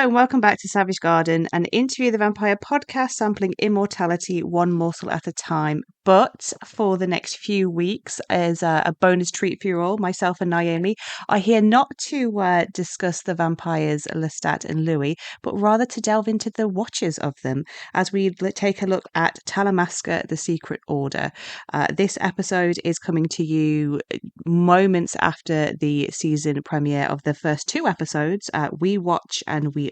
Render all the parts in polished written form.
and welcome back to Savage Garden, an Interview the Vampire podcast sampling immortality one morsel at a time. But for the next few weeks, as a bonus treat for you all, myself and Naomi are here not to discuss the vampires Lestat and Louis, but rather to delve into the watchers of them as we take a look at Talamasca, the Secret Order. This episode is coming to you moments after the season premiere of the first two episodes. We watch and we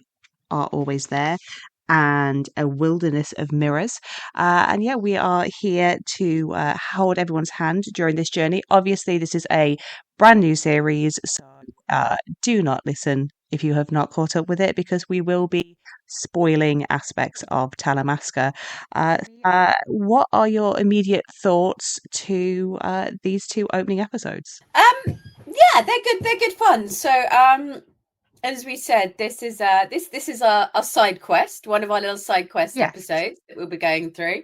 are always there, and a wilderness of mirrors. And yeah, we are here to hold everyone's hand during this journey. Obviously, this is a brand new series, so do not listen if you have not caught up with it, because we will be spoiling aspects of Talamasca. What are your immediate thoughts to these two opening episodes? Yeah, they're good. They're good fun. So, as we said, this is a side quest, one of our little side quest episodes that we'll be going through,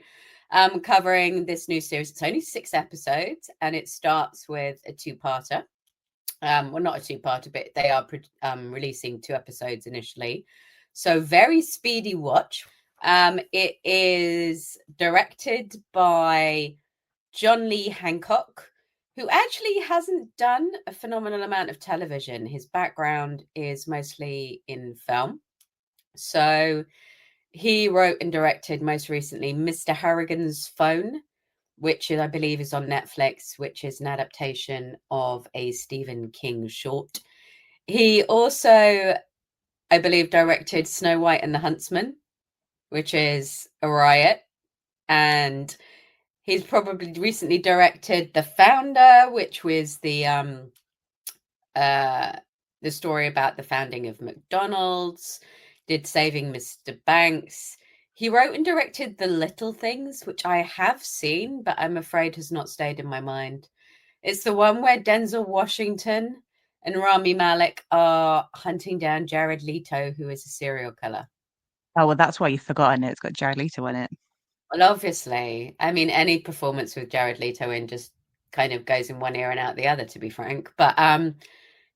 covering this new series. It's only 6 episodes, and it starts with a two-parter. Well, not a two-parter, but they are releasing 2 episodes initially. So very speedy watch. It is directed by John Lee Hancock, who actually hasn't done a phenomenal amount of television. His background is mostly in film. So he wrote and directed most recently Mr. Harrigan's Phone, which I believe is on Netflix, which is an adaptation of a Stephen King short. He also, I believe, directed Snow White and the Huntsman, which is a riot. And he's probably recently directed The Founder, which was the story about the founding of McDonald's, did Saving Mr. Banks. He wrote and directed The Little Things, which I have seen, but I'm afraid has not stayed in my mind. It's the one where Denzel Washington and Rami Malek are hunting down Jared Leto, who is a serial killer. Oh, well, that's why you've forgotten it. It's got Jared Leto in it. Well, obviously, I mean, any performance with Jared Leto in just kind of goes in one ear and out the other, to be frank. But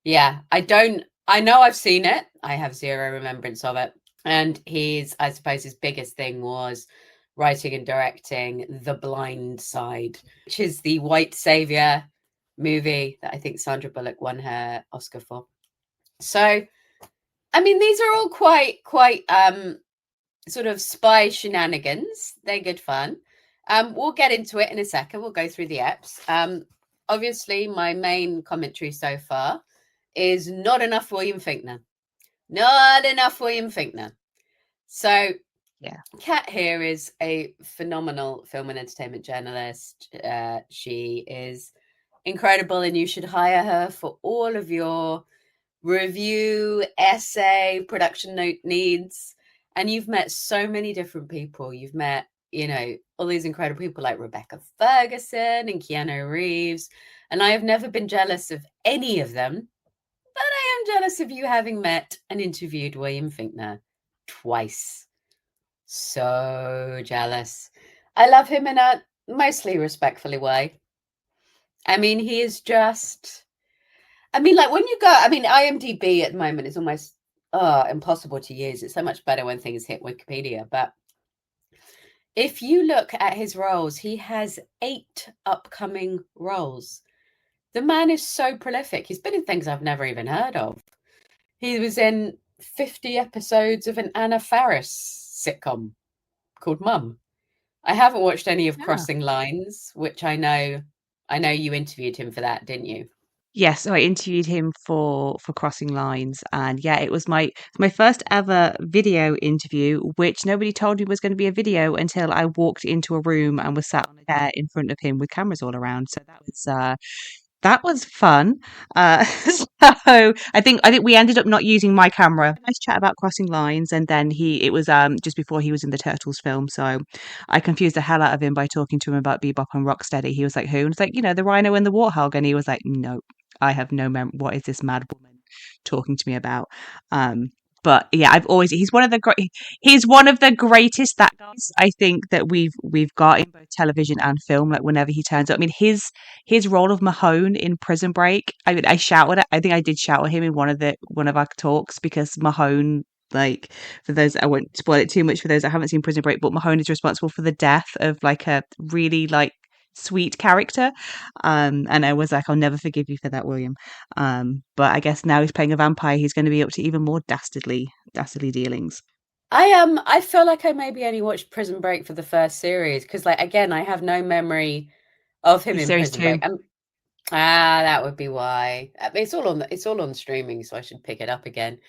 yeah, I know I've seen it. I have zero remembrance of it. And I suppose his biggest thing was writing and directing The Blind Side, which is the white savior movie that I think Sandra Bullock won her Oscar for. So, I mean, these are all quite sort of spy shenanigans. They're good fun. We'll get into it in a second. We'll go through the eps. Obviously, my main commentary so far is not enough William Finkner. Not enough William Finkner. So, yeah, Kat here is a phenomenal film and entertainment journalist. She is incredible, and you should hire her for all of your review, essay, production note needs. And you've met so many different people. You've met, all these incredible people like Rebecca Ferguson and Keanu Reeves. And I have never been jealous of any of them. But I am jealous of you having met and interviewed William Finkner twice. So jealous. I love him in a mostly respectfully way. I mean, he is just... I mean, like when you go... I mean, IMDb at the moment is almost impossible to use. It's so much better when things hit Wikipedia. But if you look at his roles, he has 8 upcoming roles. The man is so prolific. He's been in things I've never even heard of. He was in 50 episodes of an Anna Faris sitcom called Mum. I haven't watched any of Crossing Lines, which I know you interviewed him for that, didn't you? Yes, so I interviewed him for Crossing Lines, and yeah, it was my first ever video interview, which nobody told me was going to be a video until I walked into a room and was sat on a chair in front of him with cameras all around. So that was fun. So I think we ended up not using my camera. Nice chat about Crossing Lines, and then it was just before he was in the Turtles film, so I confused the hell out of him by talking to him about Bebop and Rocksteady. He was like, "Who?" And it's like, the Rhino and the Warthog, and he was like, "No, I have no memory. What is this mad woman talking to me about?" But yeah, he's one of the greatest that guys I think that we've got in both television and film. Like whenever he turns up, I mean his role of Mahone in Prison Break. I think I did shout at him in one of our talks because Mahone Like, for those, I won't spoil it too much for those that haven't seen Prison Break, but Mahoney is responsible for the death of like a really like sweet character. And I was like, I'll never forgive you for that, William. But I guess now he's playing a vampire, he's going to be up to even more dastardly dealings. I feel like I maybe only watched Prison Break for the first series because, like, again, I have no memory of him He's in series Prison two. Break. That would be why. It's all on streaming, so I should pick it up again.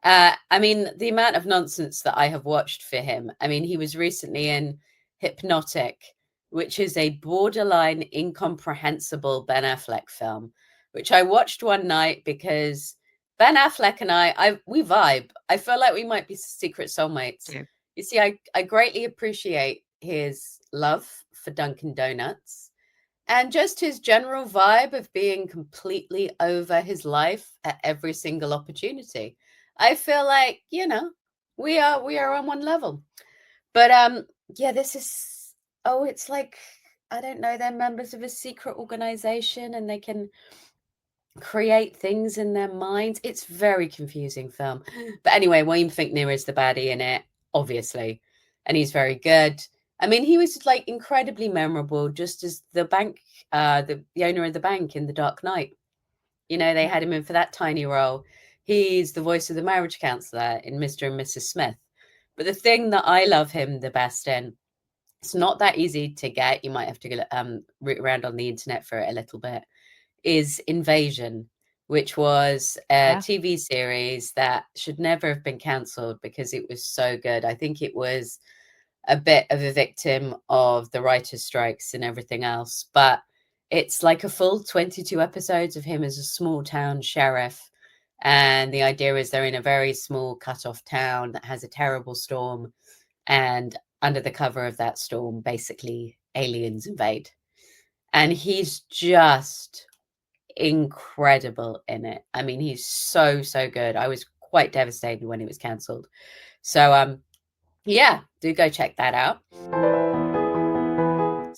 I mean, the amount of nonsense that I have watched for him. I mean, he was recently in Hypnotic, which is a borderline incomprehensible Ben Affleck film, which I watched one night because Ben Affleck and we vibe. I feel like we might be secret soulmates. Yeah. You see, I greatly appreciate his love for Dunkin' Donuts and just his general vibe of being completely over his life at every single opportunity. I feel like, we are on one level. But yeah, this is it's like, I don't know, they're members of a secret organization and they can create things in their minds. It's very confusing film. But anyway, William Finkner is the baddie in it, obviously. And he's very good. I mean, he was like incredibly memorable, just as the bank, the owner of the bank in The Dark Knight. They had him in for that tiny role. He's the voice of the marriage counselor in Mr. and Mrs. Smith. But the thing that I love him the best in, it's not that easy to get. You might have to root around on the internet for it a little bit, is Invasion, which was a Yeah. TV series that should never have been cancelled because it was so good. I think it was a bit of a victim of the writers' strikes and everything else, but it's like a full 22 episodes of him as a small town sheriff. And the idea is they're in a very small cut off town that has a terrible storm. And under the cover of that storm, basically aliens invade. And he's just incredible in it. I mean, he's so, so good. I was quite devastated when it was cancelled. So, yeah, do go check that out.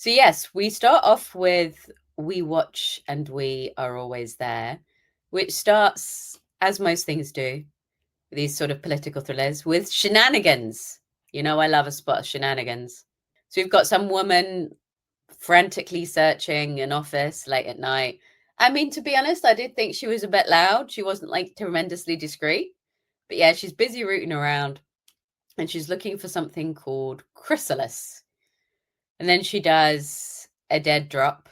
So, yes, we start off with We Watch and We Are Always There, which starts, as most things do, these sort of political thrillers, with shenanigans. I love a spot of shenanigans. So, we've got some woman frantically searching an office late at night. I mean, to be honest, I did think she was a bit loud. She wasn't like tremendously discreet. But yeah, she's busy rooting around and she's looking for something called chrysalis. And then she does a dead drop.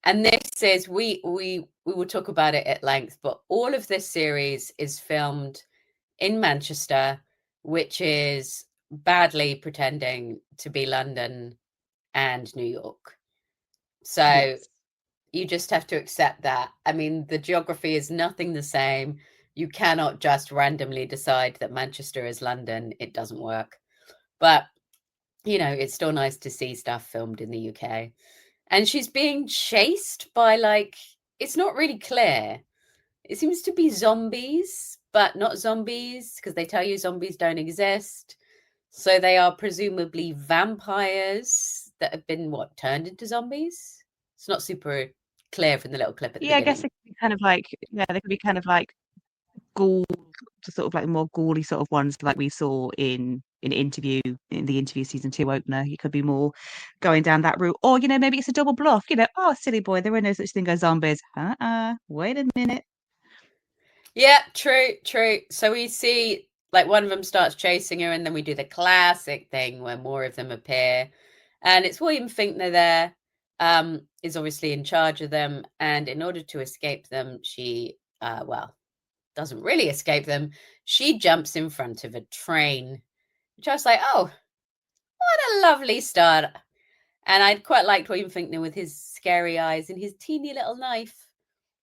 And this is we will talk about it at length, but all of this series is filmed in Manchester, which is badly pretending to be London and New York. So Yes. you just have to accept that. I mean, the geography is nothing the same. You cannot just randomly decide that Manchester is London. It doesn't work. But, it's still nice to see stuff filmed in the UK. And she's being chased by, like, it's not really clear. It seems to be zombies, but not zombies because they tell you zombies don't exist. So they are presumably vampires that have been, turned into zombies? It's not super clear from the little clip at the Yeah, I guess beginning. they could be kind of like, yeah, they could be kind of like ghoul, sort of like more ghouly sort of ones like we saw in the interview season 2 opener. You could be more going down that route, or maybe it's a double bluff. Oh, silly boy, there are no such thing as zombies. Wait a minute. Yeah, true, true. So we see like one of them starts chasing her, and then we do the classic thing where more of them appear. And it's William Finkner there, is obviously in charge of them. And in order to escape them, she, doesn't really escape them. She jumps in front of a train, which I was like, oh, what a lovely start. And I'd quite liked William Finkner with his scary eyes and his teeny little knife.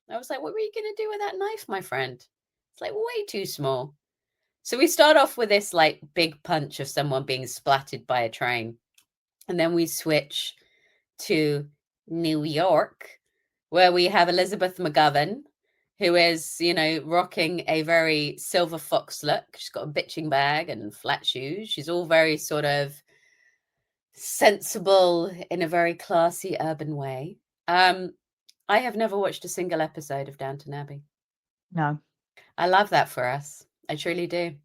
I was like, what were you going to do with that knife, my friend? It's like way too small. So we start off with this like big punch of someone being splattered by a train. And then we switch to New York, where we have Elizabeth McGovern, who is, rocking a very silver fox look. She's got a bitching bag and flat shoes. She's all very sort of sensible in a very classy urban way. I have never watched a single episode of Downton Abbey. No. I love that for us. I truly do.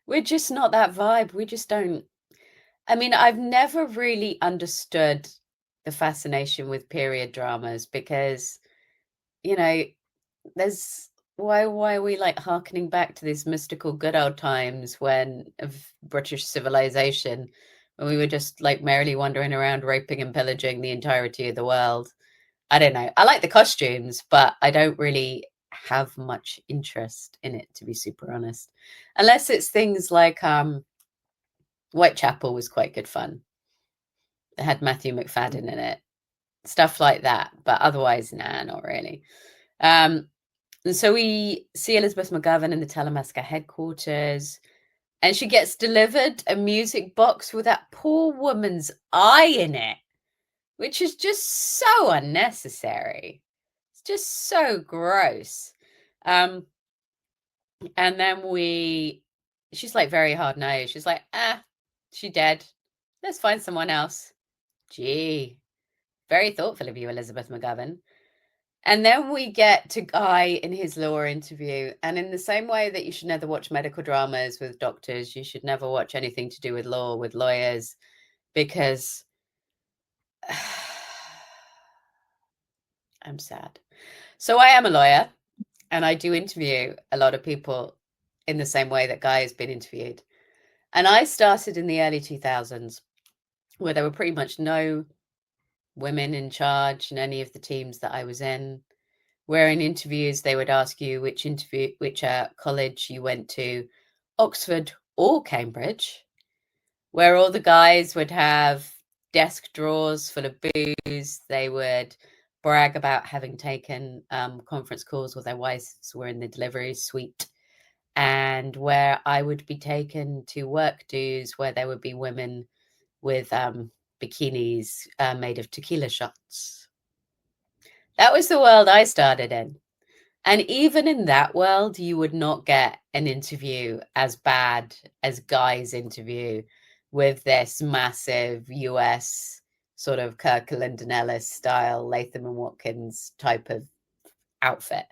We're just not that vibe. We just don't. I mean, I've never really understood the fascination with period dramas because, you know, there's why are we like harkening back to these mystical good old times when of British civilization when we were just like merrily wandering around raping and pillaging the entirety of the world? I don't know. I like the costumes, but I don't really have much interest in it, to be super honest. Unless it's things like Whitechapel was quite good fun. It had Matthew McFadden in it. Stuff like that. But otherwise, nah, not really. And so we see Elizabeth McGovern in the Talamasca headquarters, and she gets delivered a music box with that poor woman's eye in it, which is just so unnecessary. It's just so gross. Um, and then she's like very hard nosed. She's like, she dead. Let's find someone else. Gee, very thoughtful of you, Elizabeth McGovern. And then we get to Guy in his law interview. And in the same way that you should never watch medical dramas with doctors, you should never watch anything to do with law with lawyers, because I'm sad. So I am a lawyer and I do interview a lot of people in the same way that Guy has been interviewed. And I started in the early 2000s where there were pretty much no women in charge in any of the teams that I was in. Where in interviews they would ask you which college you went to, Oxford or Cambridge, where all the guys would have desk drawers full of booze. They would brag about having taken conference calls with their wives who were in the delivery suite, and where I would be taken to work dues where there would be women with bikinis made of tequila shots. That was the world I started in. And even in that world, you would not get an interview as bad as Guy's interview with this massive US sort of Kirkland and Ellis style Latham and Watkins type of outfit.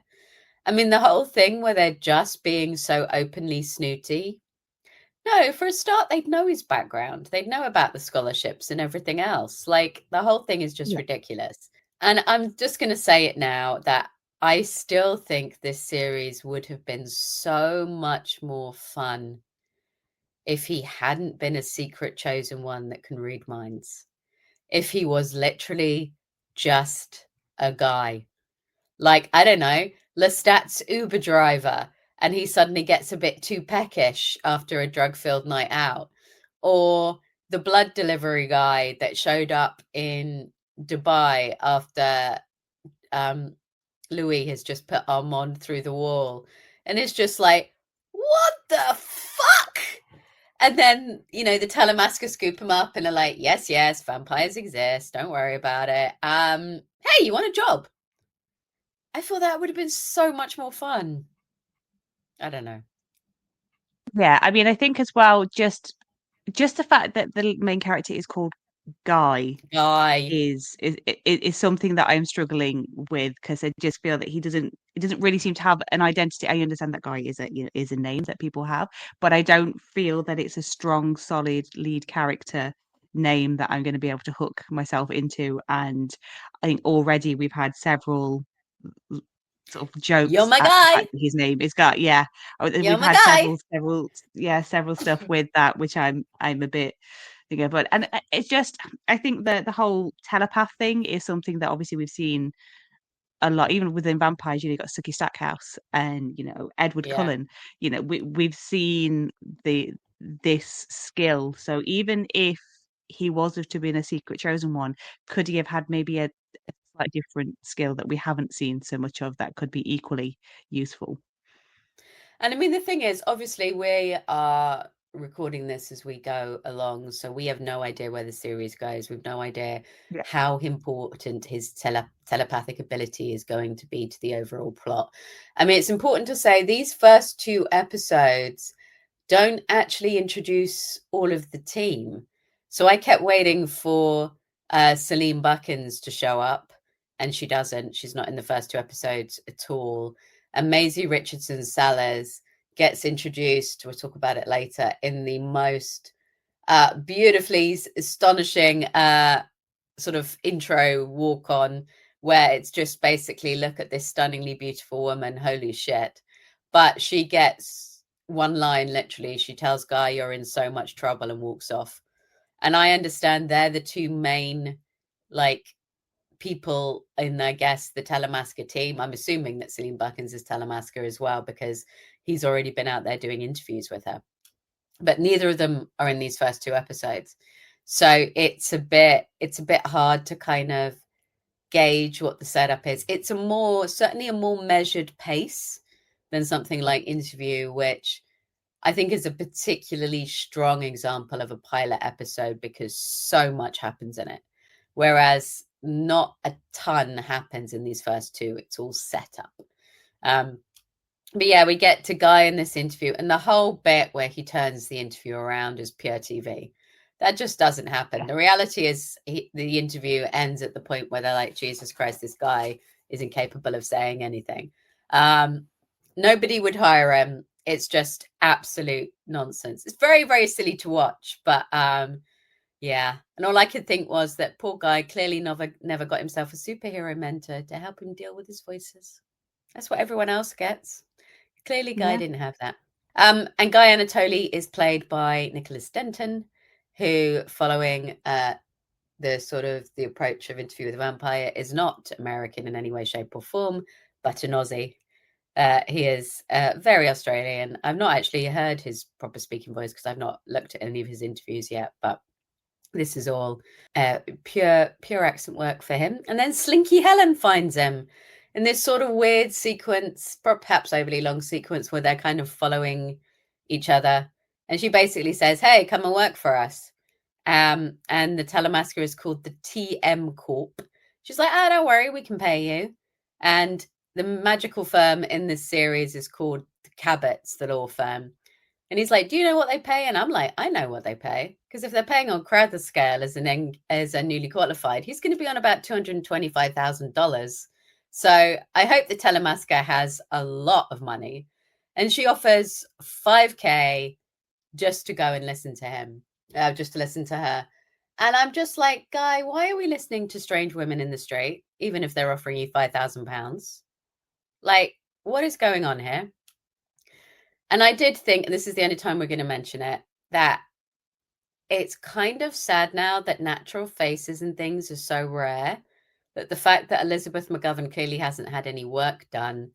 I mean, the whole thing where they're just being so openly snooty. No, for a start, they'd know his background. They'd know about the scholarships and everything else. Like, the whole thing is just Yeah. ridiculous. And I'm just going to say it now that I still think this series would have been so much more fun if he hadn't been a secret chosen one that can read minds. If he was literally just a guy. Like, I don't know, Lestat's Uber driver, and he suddenly gets a bit too peckish after a drug-filled night out. Or the blood delivery guy that showed up in Dubai after Louis has just put Armand through the wall. And it's just like, what the fuck? And then, the Talamasca scoop him up and are like, yes, yes, vampires exist. Don't worry about it. Hey, you want a job? I thought that would have been so much more fun. I don't know. Yeah, I mean, I think as well, just the fact that the main character is called Guy Guy. is something that I'm struggling with, because I just feel that he doesn't really seem to have an identity. I understand that Guy is is a name that people have, but I don't feel that it's a strong, solid lead character name that I'm going to be able to hook myself into. And I think already we've had several sort of You're jokes my at the guy. fact that his name is Guy. Yeah, You're we've my had guy. several stuff with that, which I'm a bit thinking. But and it's just, I think the whole telepath thing is something that obviously we've seen a lot, even within vampires. You got Sookie Stackhouse and Edward Yeah. Cullen. We've seen this skill. So even if he was to be in a secret chosen one, could he have had maybe a slightly different skill that we haven't seen so much of that could be equally useful? And I mean, the thing is, obviously, we are recording this as we go along. So we have no idea where the series goes. We've no idea Yeah. how important his telepathic ability is going to be to the overall plot. I mean, it's important to say these first two episodes don't actually introduce all of the team. So I kept waiting for Celine Buckins to show up, and she doesn't. She's not in the first two episodes at all. And Maisie Richardson Salas gets introduced, we'll talk about it later, in the most beautifully astonishing sort of intro walk on, where it's just basically, look at this stunningly beautiful woman, holy shit. But she gets one line, literally, she tells Guy, you're in so much trouble, and walks off. And I understand they're the two main, like, people in, I guess, the Talamasca team. I'm assuming that Celine Buckins is Talamasca as well, because he's already been out there doing interviews with her. But neither of them are in these first two episodes. So it's a bit hard to kind of gauge what the setup is. It's certainly a more measured pace than something like Interview, which I think is a particularly strong example of a pilot episode because so much happens in it. Whereas not a ton happens in these first two. It's all set up. But yeah, we get to Guy in this interview, and the whole bit where he turns the interview around is pure TV. That just doesn't happen. Yeah. The reality is the interview ends at the point where they're like, Jesus Christ, this guy is incapable of saying anything. Nobody would hire him. It's just absolute nonsense. It's very, very silly to watch, but yeah. And all I could think was that poor Guy clearly never got himself a superhero mentor to help him deal with his voices. That's what everyone else gets. Clearly, Guy didn't have that. And Guy Anatoli is played by Nicholas Denton, who, following the approach of Interview with a Vampire, is not American in any way, shape, or form, but an Aussie. He is very Australian. I've not actually heard his proper speaking voice because I've not looked at any of his interviews yet, but this is all pure accent work for him. And then Slinky Helen finds him in this sort of weird sequence, perhaps overly long sequence, where they're kind of following each other. And she basically says, hey, come and work for us. And the Talamasca is called the TM Corp. She's like, oh, don't worry, we can pay you. And the magical firm in this series is called the Cabots, the law firm. And he's like, do you know what they pay? And I'm like, I know what they pay. Because if they're paying on Crowther's scale as a newly qualified, he's going to be on about $225,000. So I hope the Talamasca has a lot of money. And she offers $5,000 just to go and listen to him, just to listen to her. And I'm just like, Guy, why are we listening to strange women in the street, even if they're offering you £5,000? Like, what is going on here? And I did think, and this is the only time we're going to mention it, that it's kind of sad now that natural faces and things are so rare that the fact that Elizabeth McGovern clearly hasn't had any work done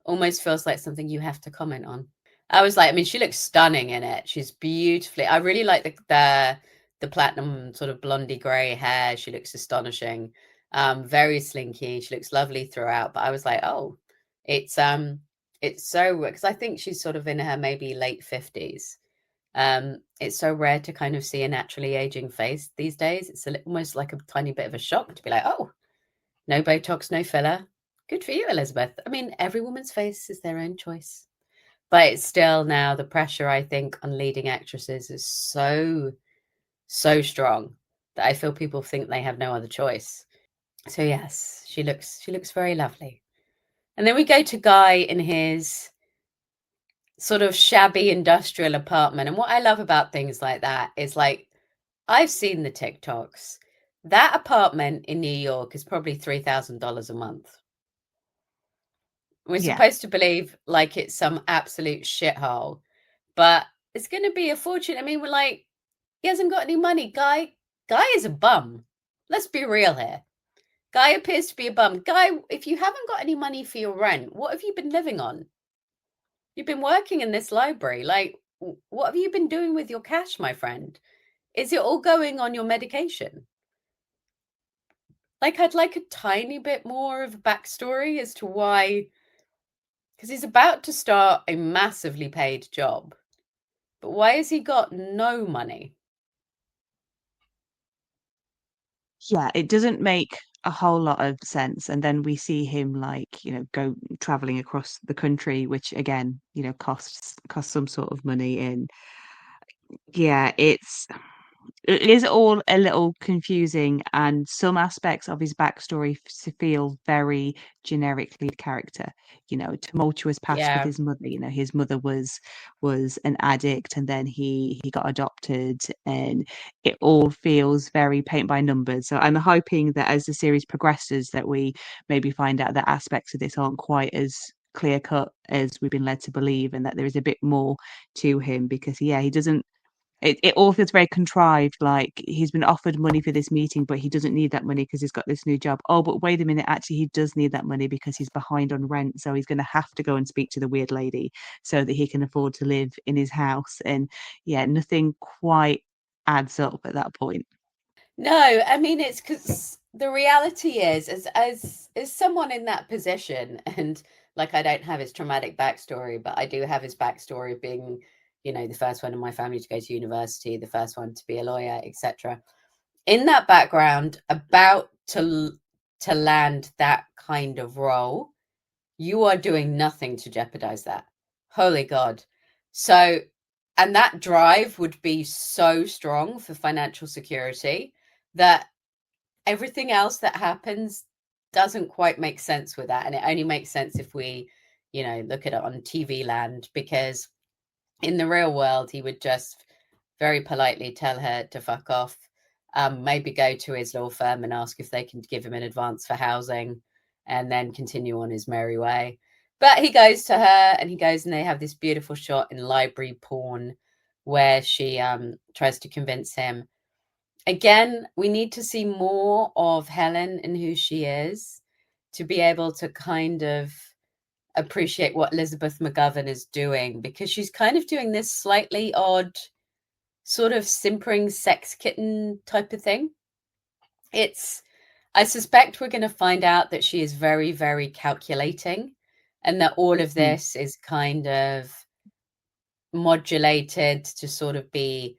almost feels like something you have to comment on. I was like, I mean, she looks stunning in it. She's beautifully. I really like the platinum sort of blondie gray hair. She looks astonishing. Very slinky. She looks lovely throughout. But I was like, oh, it's so, because I think she's sort of in her maybe late 50s. It's so rare to kind of see a naturally aging face these days. It's almost like a tiny bit of a shock to be like, oh, no Botox, no filler. Good for you, Elizabeth. I mean, every woman's face is their own choice. But it's still now the pressure, I think, on leading actresses is so strong that I feel people think they have no other choice. So yes, she looks very lovely. And then we go to Guy in his sort of shabby industrial apartment. And what I love about things like that is, like, I've seen the TikToks. That apartment in New York is probably $3,000 a month. We're supposed to believe like it's some absolute shithole, but it's going to be a fortune. I mean, we're like, he hasn't got any money. Guy is a bum. Let's be real here. Guy appears to be a bum. Guy, if you haven't got any money for your rent, what have you been living on? You've been working in this library. Like, what have you been doing with your cash, my friend? Is it all going on your medication? Like, I'd like a tiny bit more of a backstory as to why, because he's about to start a massively paid job. But why has he got no money? Yeah, it doesn't make a whole lot of sense. And then we see him, like, go traveling across the country, which again, costs some sort of money. And yeah, it is all a little confusing, and some aspects of his backstory feel very generically character. Tumultuous past with Yeah. his mother. His mother was an addict, and then he got adopted, and it all feels very paint by numbers. So I'm hoping that as the series progresses, that we maybe find out that aspects of this aren't quite as clear cut as we've been led to believe, and that there is a bit more to him, because yeah, he doesn't it all feels very contrived. Like, he's been offered money for this meeting, but he doesn't need that money because he's got this new job. Oh, but wait a minute, actually he does need that money because he's behind on rent, so he's going to have to go and speak to the weird lady so that he can afford to live in his house. And yeah, nothing quite adds up at that point. No, I mean, it's because the reality is, as someone in that position, and like, I don't have his traumatic backstory, but I do have his backstory of being, the first one in my family to go to university, the first one to be a lawyer, etc. In that background, about to land that kind of role, you are doing nothing to jeopardize that. Holy God. So, and that drive would be so strong for financial security that everything else that happens doesn't quite make sense with that. And it only makes sense if we, look at it on TV land, because in the real world, he would just very politely tell her to fuck off, maybe go to his law firm and ask if they can give him an advance for housing, and then continue on his merry way. But he goes to her, and he goes, and they have this beautiful shot in library porn where she tries to convince him. Again, we need to see more of Helen and who she is to be able to kind of appreciate what Elizabeth McGovern is doing, because she's kind of doing this slightly odd sort of simpering sex kitten type of thing. I suspect we're going to find out that she is very, very calculating, and that all of Mm. this is kind of modulated to sort of be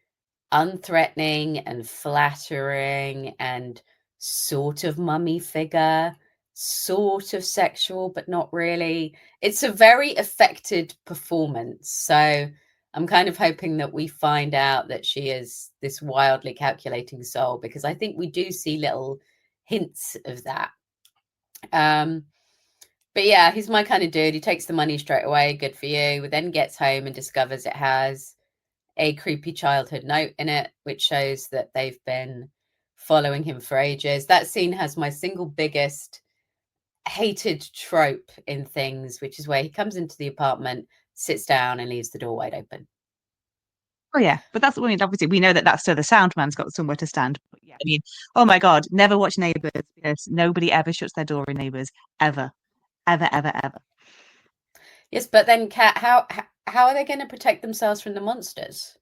unthreatening and flattering and sort of mummy figure, sort of sexual, but not really. It's a very affected performance. So I'm kind of hoping that we find out that she is this wildly calculating soul, because I think we do see little hints of that. But yeah, he's my kind of dude. He takes the money straight away. Good for you. Then gets home and discovers it has a creepy childhood note in it, which shows that they've been following him for ages. That scene has my single biggest hated trope in things, which is where he comes into the apartment, sits down, and leaves the door wide open. Oh yeah, but that's, I mean, obviously we know that that's so the sound man's got somewhere to stand. But yeah, I mean, oh my God, never watch Neighbours, because nobody ever shuts their door in Neighbours, ever, ever, ever, ever. Yes, but then, Kat, how are they going to protect themselves from the monsters?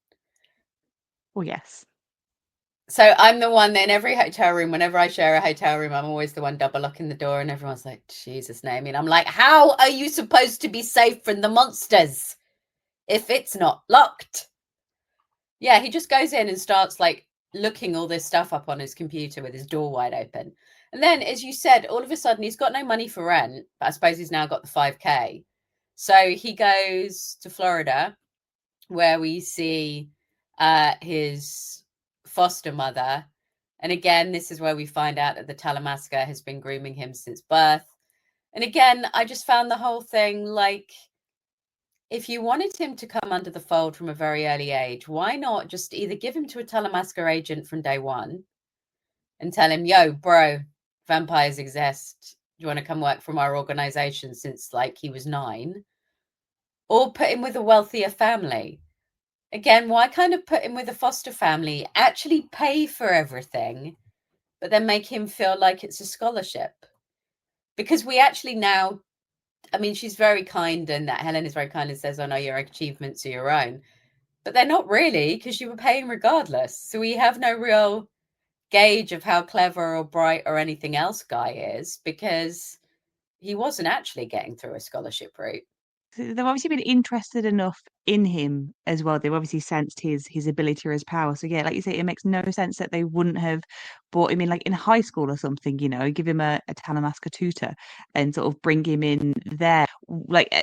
Oh yes. So I'm the one that in every hotel room, whenever I share a hotel room, I'm always the one double locking the door, and everyone's like, Jesus, Naomi. And I'm like, how are you supposed to be safe from the monsters if it's not locked? Yeah, he just goes in and starts like looking all this stuff up on his computer with his door wide open. And then, as you said, all of a sudden he's got no money for rent, but I suppose he's now got the 5K. So he goes to Florida, where we see his foster mother. And again, this is where we find out that the Talamasca has been grooming him since birth. And again, I just found the whole thing like, if you wanted him to come under the fold from a very early age, why not just either give him to a Talamasca agent from day one and tell him, yo, bro, vampires exist. Do you want to come work from our organization since like he was 9? Or put him with a wealthier family? Again, why kind of put him with a foster family, actually pay for everything, but then make him feel like it's a scholarship? Because we actually now, I mean, she's very kind, and that Helen is very kind and says, oh no, your achievements are your own. But they're not really, because you were paying regardless. So we have no real gauge of how clever or bright or anything else Guy is, because he wasn't actually getting through a scholarship route. They've obviously been interested enough in him as well. They've obviously sensed his ability or his power. So yeah, like you say, it makes no sense that they wouldn't have brought him in like in high school or something, give him a Talamasca tutor and sort of bring him in there. Like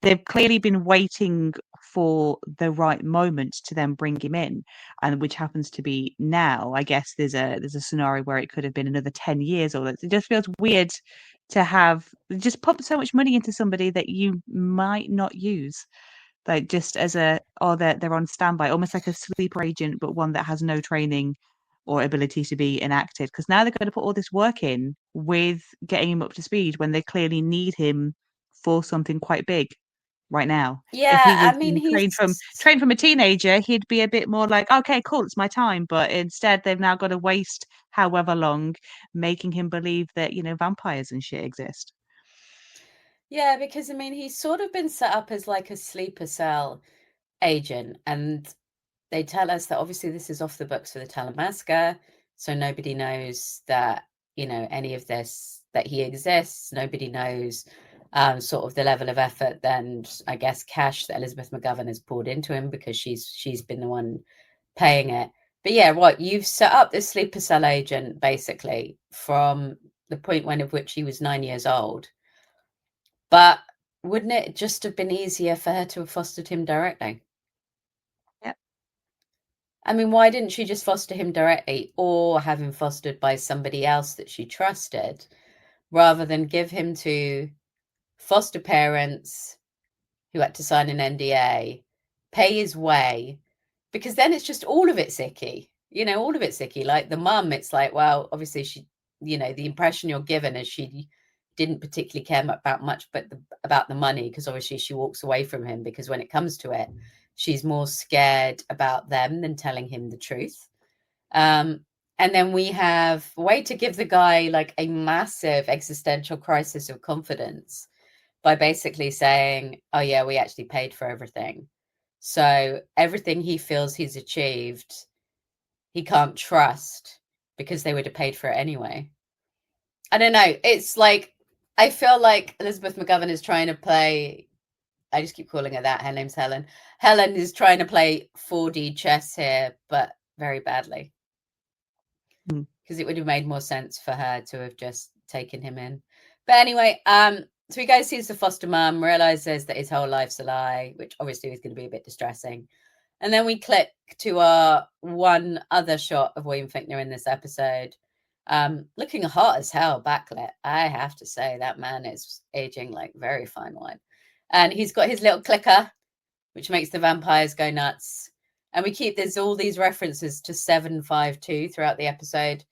they've clearly been waiting for the right moment to then bring him in, and which happens to be now. I guess there's a scenario where it could have been another 10 years, or it just feels weird to have just pump so much money into somebody that you might not use, like just as a, or they're on standby, almost like a sleeper agent, but one that has no training or ability to be enacted. Because now they're going to put all this work in with getting him up to speed when they clearly need him for something quite big right now. If he Yeah, was I mean, trained from a teenager, he'd be a bit more like, okay, cool, it's my time. But instead, they've now got to waste however long making him believe that, vampires and shit exist. yeah, because I mean, he's sort of been set up as like a sleeper cell agent, and they tell us that obviously this is off the books for the Talamasca, so nobody knows that, any of this, that he exists. Nobody knows sort of the level of effort and I guess cash that Elizabeth McGovern has poured into him, because she's been the one paying it. But yeah, what you've set up this sleeper cell agent basically from the point when of which he was 9 years old. But wouldn't it just have been easier for her to have fostered him directly? Yep. I mean, why didn't she just foster him directly, or have him fostered by somebody else that she trusted, rather than give him to foster parents who had to sign an NDA, pay his way? Because then it's just all of it's icky, all of it's icky. Like the mum, it's like, well, obviously she, the impression you're given is she didn't particularly care about much, but about the money, because obviously she walks away from him, because when it comes to it, she's more scared about them than telling him the truth. Um, and then we have a way to give the guy like a massive existential crisis of confidence by basically saying, oh yeah, we actually paid for everything. So everything he feels he's achieved, he can't trust, because they would have paid for it anyway. I don't know. It's like, I feel like Elizabeth McGovern is trying to play, I just keep calling her that. Her name's Helen. Helen is trying to play 4D chess here, but very badly. Mm. Because it would have made more sense for her to have just taken him in. But anyway, so he goes, sees the foster mum, realizes that his whole life's a lie, which obviously is going to be a bit distressing. And then we click to our one other shot of William Fichtner in this episode, looking hot as hell, backlit. I have to say that man is aging like very fine wine. And he's got his little clicker, which makes the vampires go nuts. And there's all these references to 752 throughout the episode,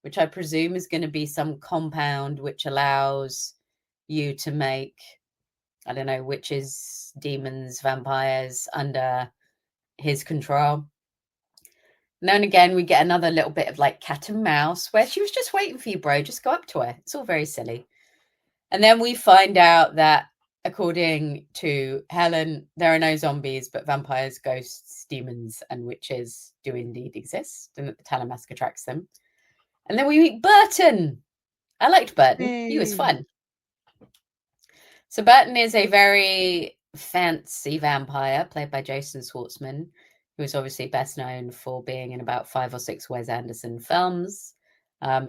which I presume is going to be some compound which allows you to make, I don't know, witches, demons, vampires under his control. And then again, we get another little bit of like cat and mouse, where she was just waiting for you, bro. Just go up to her. It's all very silly. And then we find out that, according to Helen, there are no zombies, but vampires, ghosts, demons, and witches do indeed exist, and that the Talamasca tracks them. And then we meet Burton. I liked Burton. He was Yay. fun. So Burton is a very fancy vampire, played by Jason Schwartzman, who is obviously best known for being in about 5 or 6 Wes Anderson films.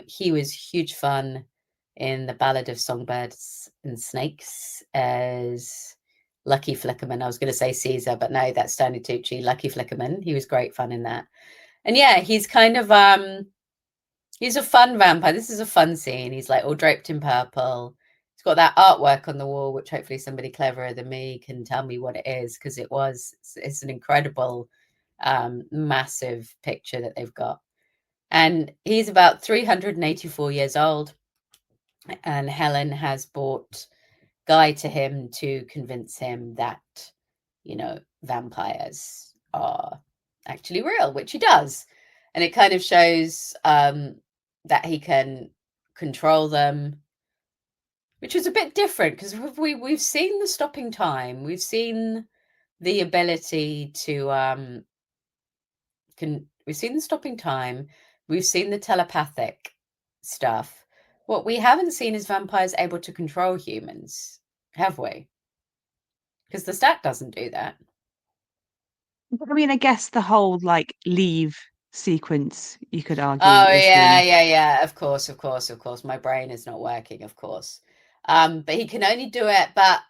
He was huge fun in The Ballad of Songbirds and Snakes as Lucky Flickerman. I was going to say Caesar, but no, that's Stanley Tucci. Lucky Flickerman. He was great fun in that. And yeah, he's kind of he's a fun vampire. This is a fun scene. He's like all draped in purple. He's got that artwork on the wall, which hopefully somebody cleverer than me can tell me what it is, because it's an incredible massive picture that they've got. And he's about 384 years old. And Helen has brought Guy to him to convince him that, vampires are actually real, which he does. And it kind of shows that he can control them, which is a bit different, because we've seen the stopping time. We've seen the ability to we've seen the stopping time. We've seen the telepathic stuff. What we haven't seen is vampires able to control humans, have we? Because the stat doesn't do that. I mean, I guess the whole like leave sequence, you could argue, Oh is yeah. Of course. My brain is not working, of course. But he can only do it. But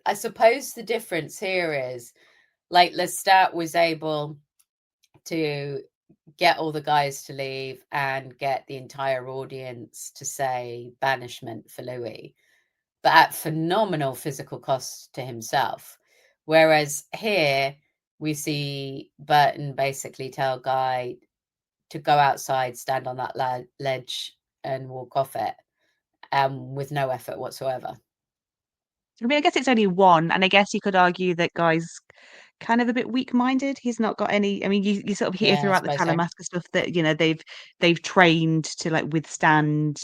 I suppose the difference here is, like, Lestat was able to get all the guys to leave and get the entire audience to say banishment for Louis, but at phenomenal physical cost to himself. Whereas here we see Burton basically tell Guy to go outside, stand on that ledge and walk off it, with no effort whatsoever. I mean, I guess it's only one, and I guess you could argue that Guy's kind of a bit weak-minded. He's not got any. I mean, you sort of hear Yeah, I throughout the suppose so. Talamasca stuff that they've trained to like withstand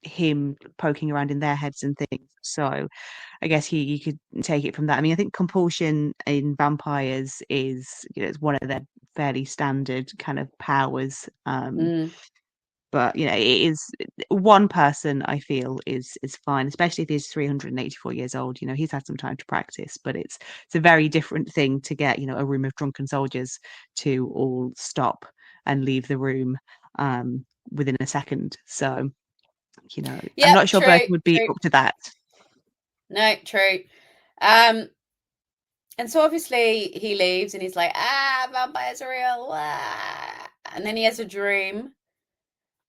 him poking around in their heads and things. So I guess you could take it from that. I mean, I think compulsion in vampires is it's one of their fairly standard kind of powers. Mm. But it is one person I feel is fine, especially if he's 384 years old. He's had some time to practice, but it's a very different thing to get a room of drunken soldiers to all stop and leave the room within a second. So I'm Yep, not sure true, Burton would be true. up to that. No, true. And so obviously he leaves and he's like, vampires are real. And then he has a dream.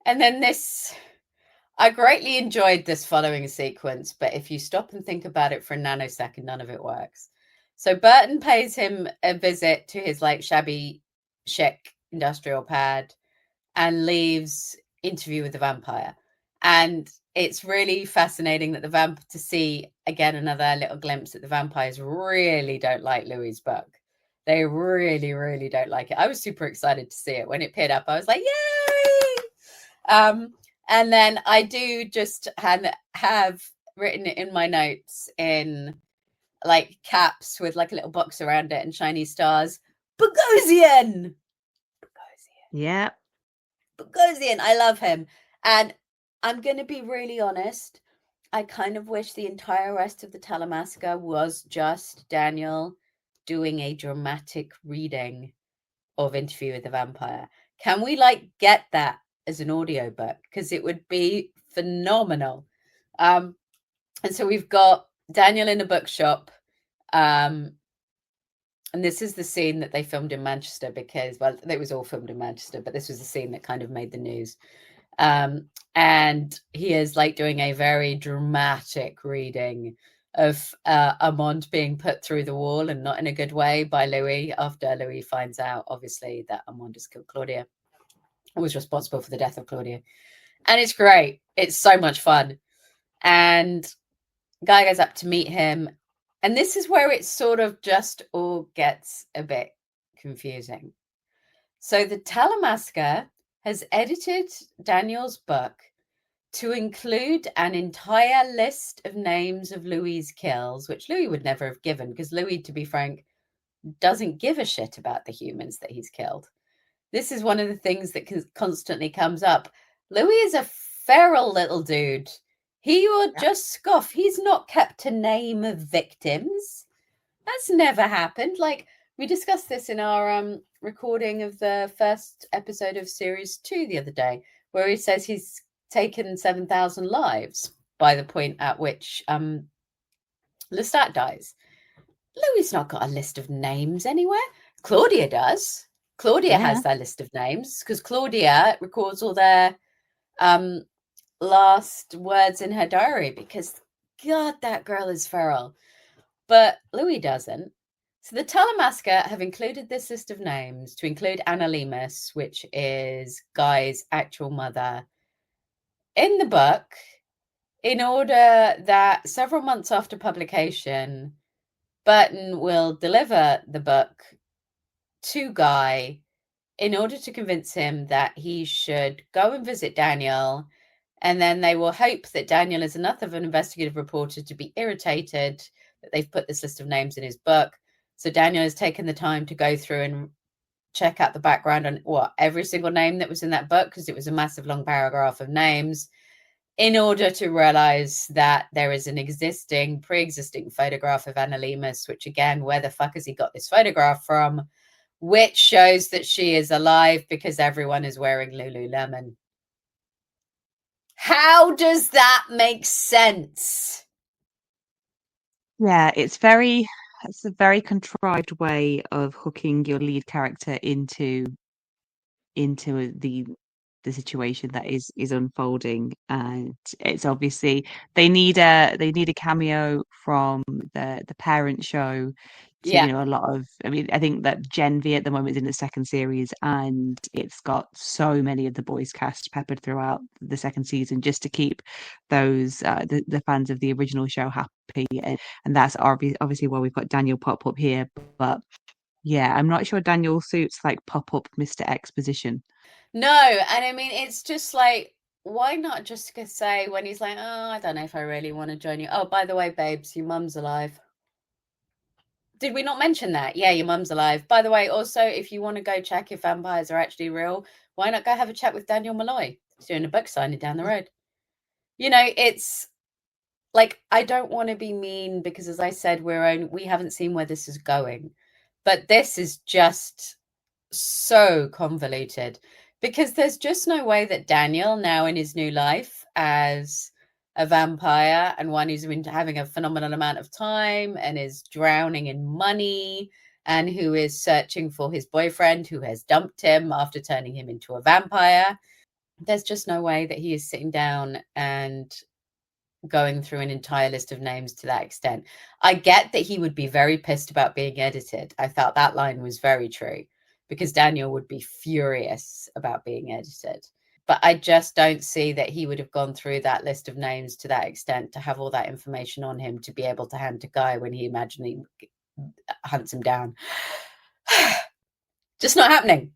And then I greatly enjoyed this following sequence, but if you stop and think about it for a nanosecond, none of it works. So Burton pays him a visit to his like shabby, chic industrial pad and leaves interview with the vampire. And it's really fascinating that to see again another little glimpse that the vampires really don't like Louis's book. They really, really don't like it. I was super excited to see it when it appeared up. I was like, yay! And then I do just have written it in my notes in like caps with like a little box around it and shiny stars. Bogosian! Yeah. Bogosian, I love him. And I'm going to be really honest. I kind of wish the entire rest of the Talamasca was just Daniel doing a dramatic reading of Interview with the Vampire. Can we like get that as an audiobook? Because it would be phenomenal. And so we've got Daniel in a bookshop. And this is the scene that they filmed in Manchester because, well, it was all filmed in Manchester, but this was the scene that kind of made the news. And he is like doing a very dramatic reading of Armand being put through the wall, and not in a good way, by Louis, after Louis finds out, obviously, that Armand has killed Claudia, was responsible for the death of Claudia. And it's great. It's so much fun. And Guy goes up to meet him. And this is where it sort of just all gets a bit confusing. So the Talamasca has edited Daniel's book to include an entire list of names of Louis's kills, which Louis would never have given, because Louis, to be frank, doesn't give a shit about the humans that he's killed. This is one of the things that constantly comes up. Louis is a feral little dude. He would just scoff. He's not kept a name of victims. That's never happened. Like, we discussed this in our recording of the first episode of series 2 the other day, where he says he's taken 7,000 lives by the point at which Lestat dies. Louis not got a list of names anywhere. Claudia does. Claudia has their list of names because Claudia records all their last words in her diary, because God, that girl is feral. But Louis doesn't. So the Talamasca have included this list of names to include Anna Lemus, which is Guy's actual mother, in the book, in order that several months after publication, Burton will deliver the book to Guy in order to convince him that he should go and visit Daniel, and then they will hope that Daniel is enough of an investigative reporter to be irritated that they've put this list of names in his book. So Daniel has taken the time to go through and check out the background on every single name that was in that book, because it was a massive long paragraph of names, in order to realize that there is an pre-existing photograph of Anna Lemus, which again, where the fuck has he got this photograph from? Which shows that she is alive because everyone is wearing Lululemon. How does that make sense? Yeah, it's a very contrived way of hooking your lead character into the situation that is unfolding, and it's obviously they need a cameo from the parent show to, Yeah. a lot of, I mean, I think that Gen V at the moment is in the second series, and it's got so many of the boys cast peppered throughout the second season just to keep those the fans of the original show happy, and that's obviously why we've got Daniel pop up here. But yeah, I'm not sure Daniel suits like pop up Mr. X position. No, and I mean, it's just like, why not just say when he's like, oh, I don't know if I really want to join you. Oh, by the way, babes, your mum's alive. Did we not mention that? Yeah, your mum's alive. By the way, also, if you want to go check if vampires are actually real, why not go have a chat with Daniel Malloy? He's doing a book signing down the road. It's like, I don't want to be mean because, as I said, we haven't seen where this is going, but this is just so convoluted because there's just no way that Daniel, now in his new life as a vampire and one who's been having a phenomenal amount of time and is drowning in money and who is searching for his boyfriend who has dumped him after turning him into a vampire, there's just no way that he is sitting down and going through an entire list of names to that extent. I get that he would be very pissed about being edited. I felt that line was very true because Daniel would be furious about being edited. But I just don't see that he would have gone through that list of names to that extent to have all that information on him to be able to hand to Guy when he imaginally hunts him down. Just not happening.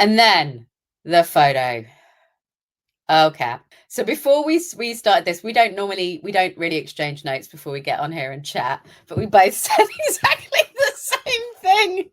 And then the photo. Okay. So before we started this, we don't really exchange notes before we get on here and chat, but we both said exactly the same thing.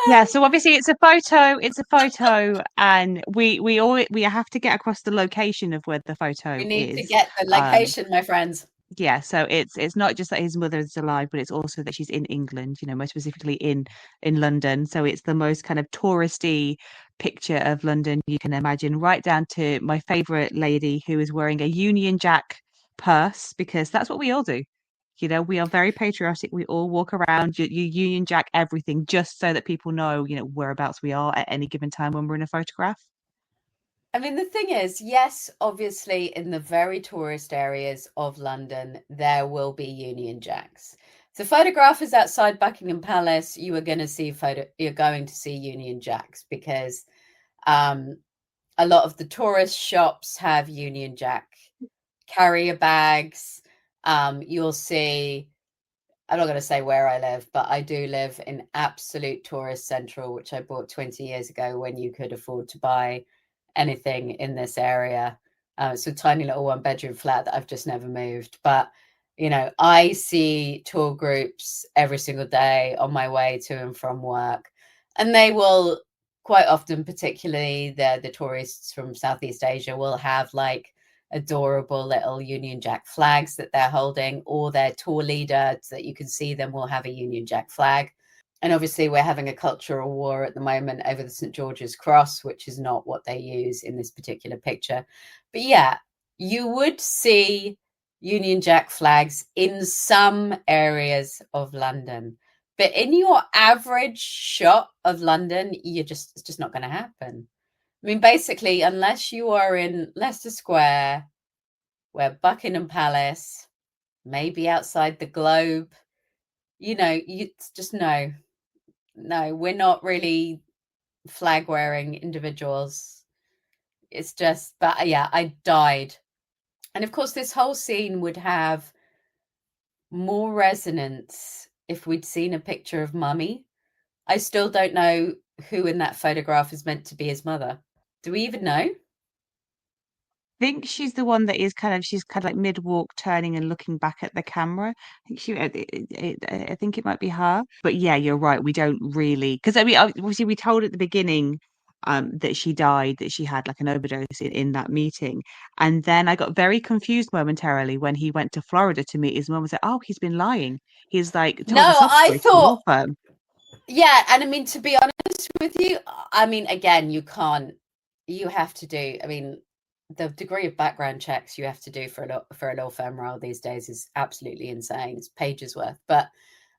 Yeah, so obviously it's a photo, and we have to get across the location of where the We photo need to is. get the Um, location, my friends. yeah, so it's not just that his mother is alive, but it's also that she's in England, more specifically in London. So it's the most kind of touristy picture of London you can imagine, right down to my favorite lady who is wearing a Union Jack purse, because that's what we all do. We are very patriotic. We all walk around, you Union Jack everything just so that people know, whereabouts we are at any given time when we're in a photograph. I mean, the thing is, yes, obviously, in the very tourist areas of London, there will be Union Jacks. So, photographers outside Buckingham Palace, you're going to see Union Jacks because um, a lot of the tourist shops have Union Jack carrier bags. You'll see, I'm not going to say where I live, but I do live in absolute tourist central, which I bought 20 years ago when you could afford to buy anything in this area. It's a tiny little one bedroom flat that I've just never moved. But, I see tour groups every single day on my way to and from work. And they will quite often, particularly the tourists from Southeast Asia, will have like adorable little Union Jack flags that they're holding, or their tour leader so that you can see them will have a Union Jack flag. And obviously, we're having a cultural war at the moment over the St. George's Cross, which is not what they use in this particular picture. But yeah, you would see Union Jack flags in some areas of London. But in your average shot of London, it's just not going to happen. I mean, basically, unless you are in Leicester Square, where Buckingham Palace, maybe outside the Globe, you just no, we're not really flag wearing individuals. It's just, but yeah, I died. And of course, this whole scene would have more resonance if we'd seen a picture of Mummy. I still don't know who in that photograph is meant to be his mother. Do we even know? Think she's the one that is she's kind of like mid walk, turning and looking back at the camera. I think it might be her. But yeah, you're right. We don't really, because I mean, obviously we told at the beginning that she died, that she had like an overdose in that meeting, and then I got very confused momentarily when he went to Florida to meet his mum. I was like, oh, he's been lying. He's like No, told a sob I story to the law thought, firm. yeah. And I mean, to be honest with you, I mean, again, you have to do, I mean, the degree of background checks you have to do for a law firm role these days is absolutely insane. It's pages worth. But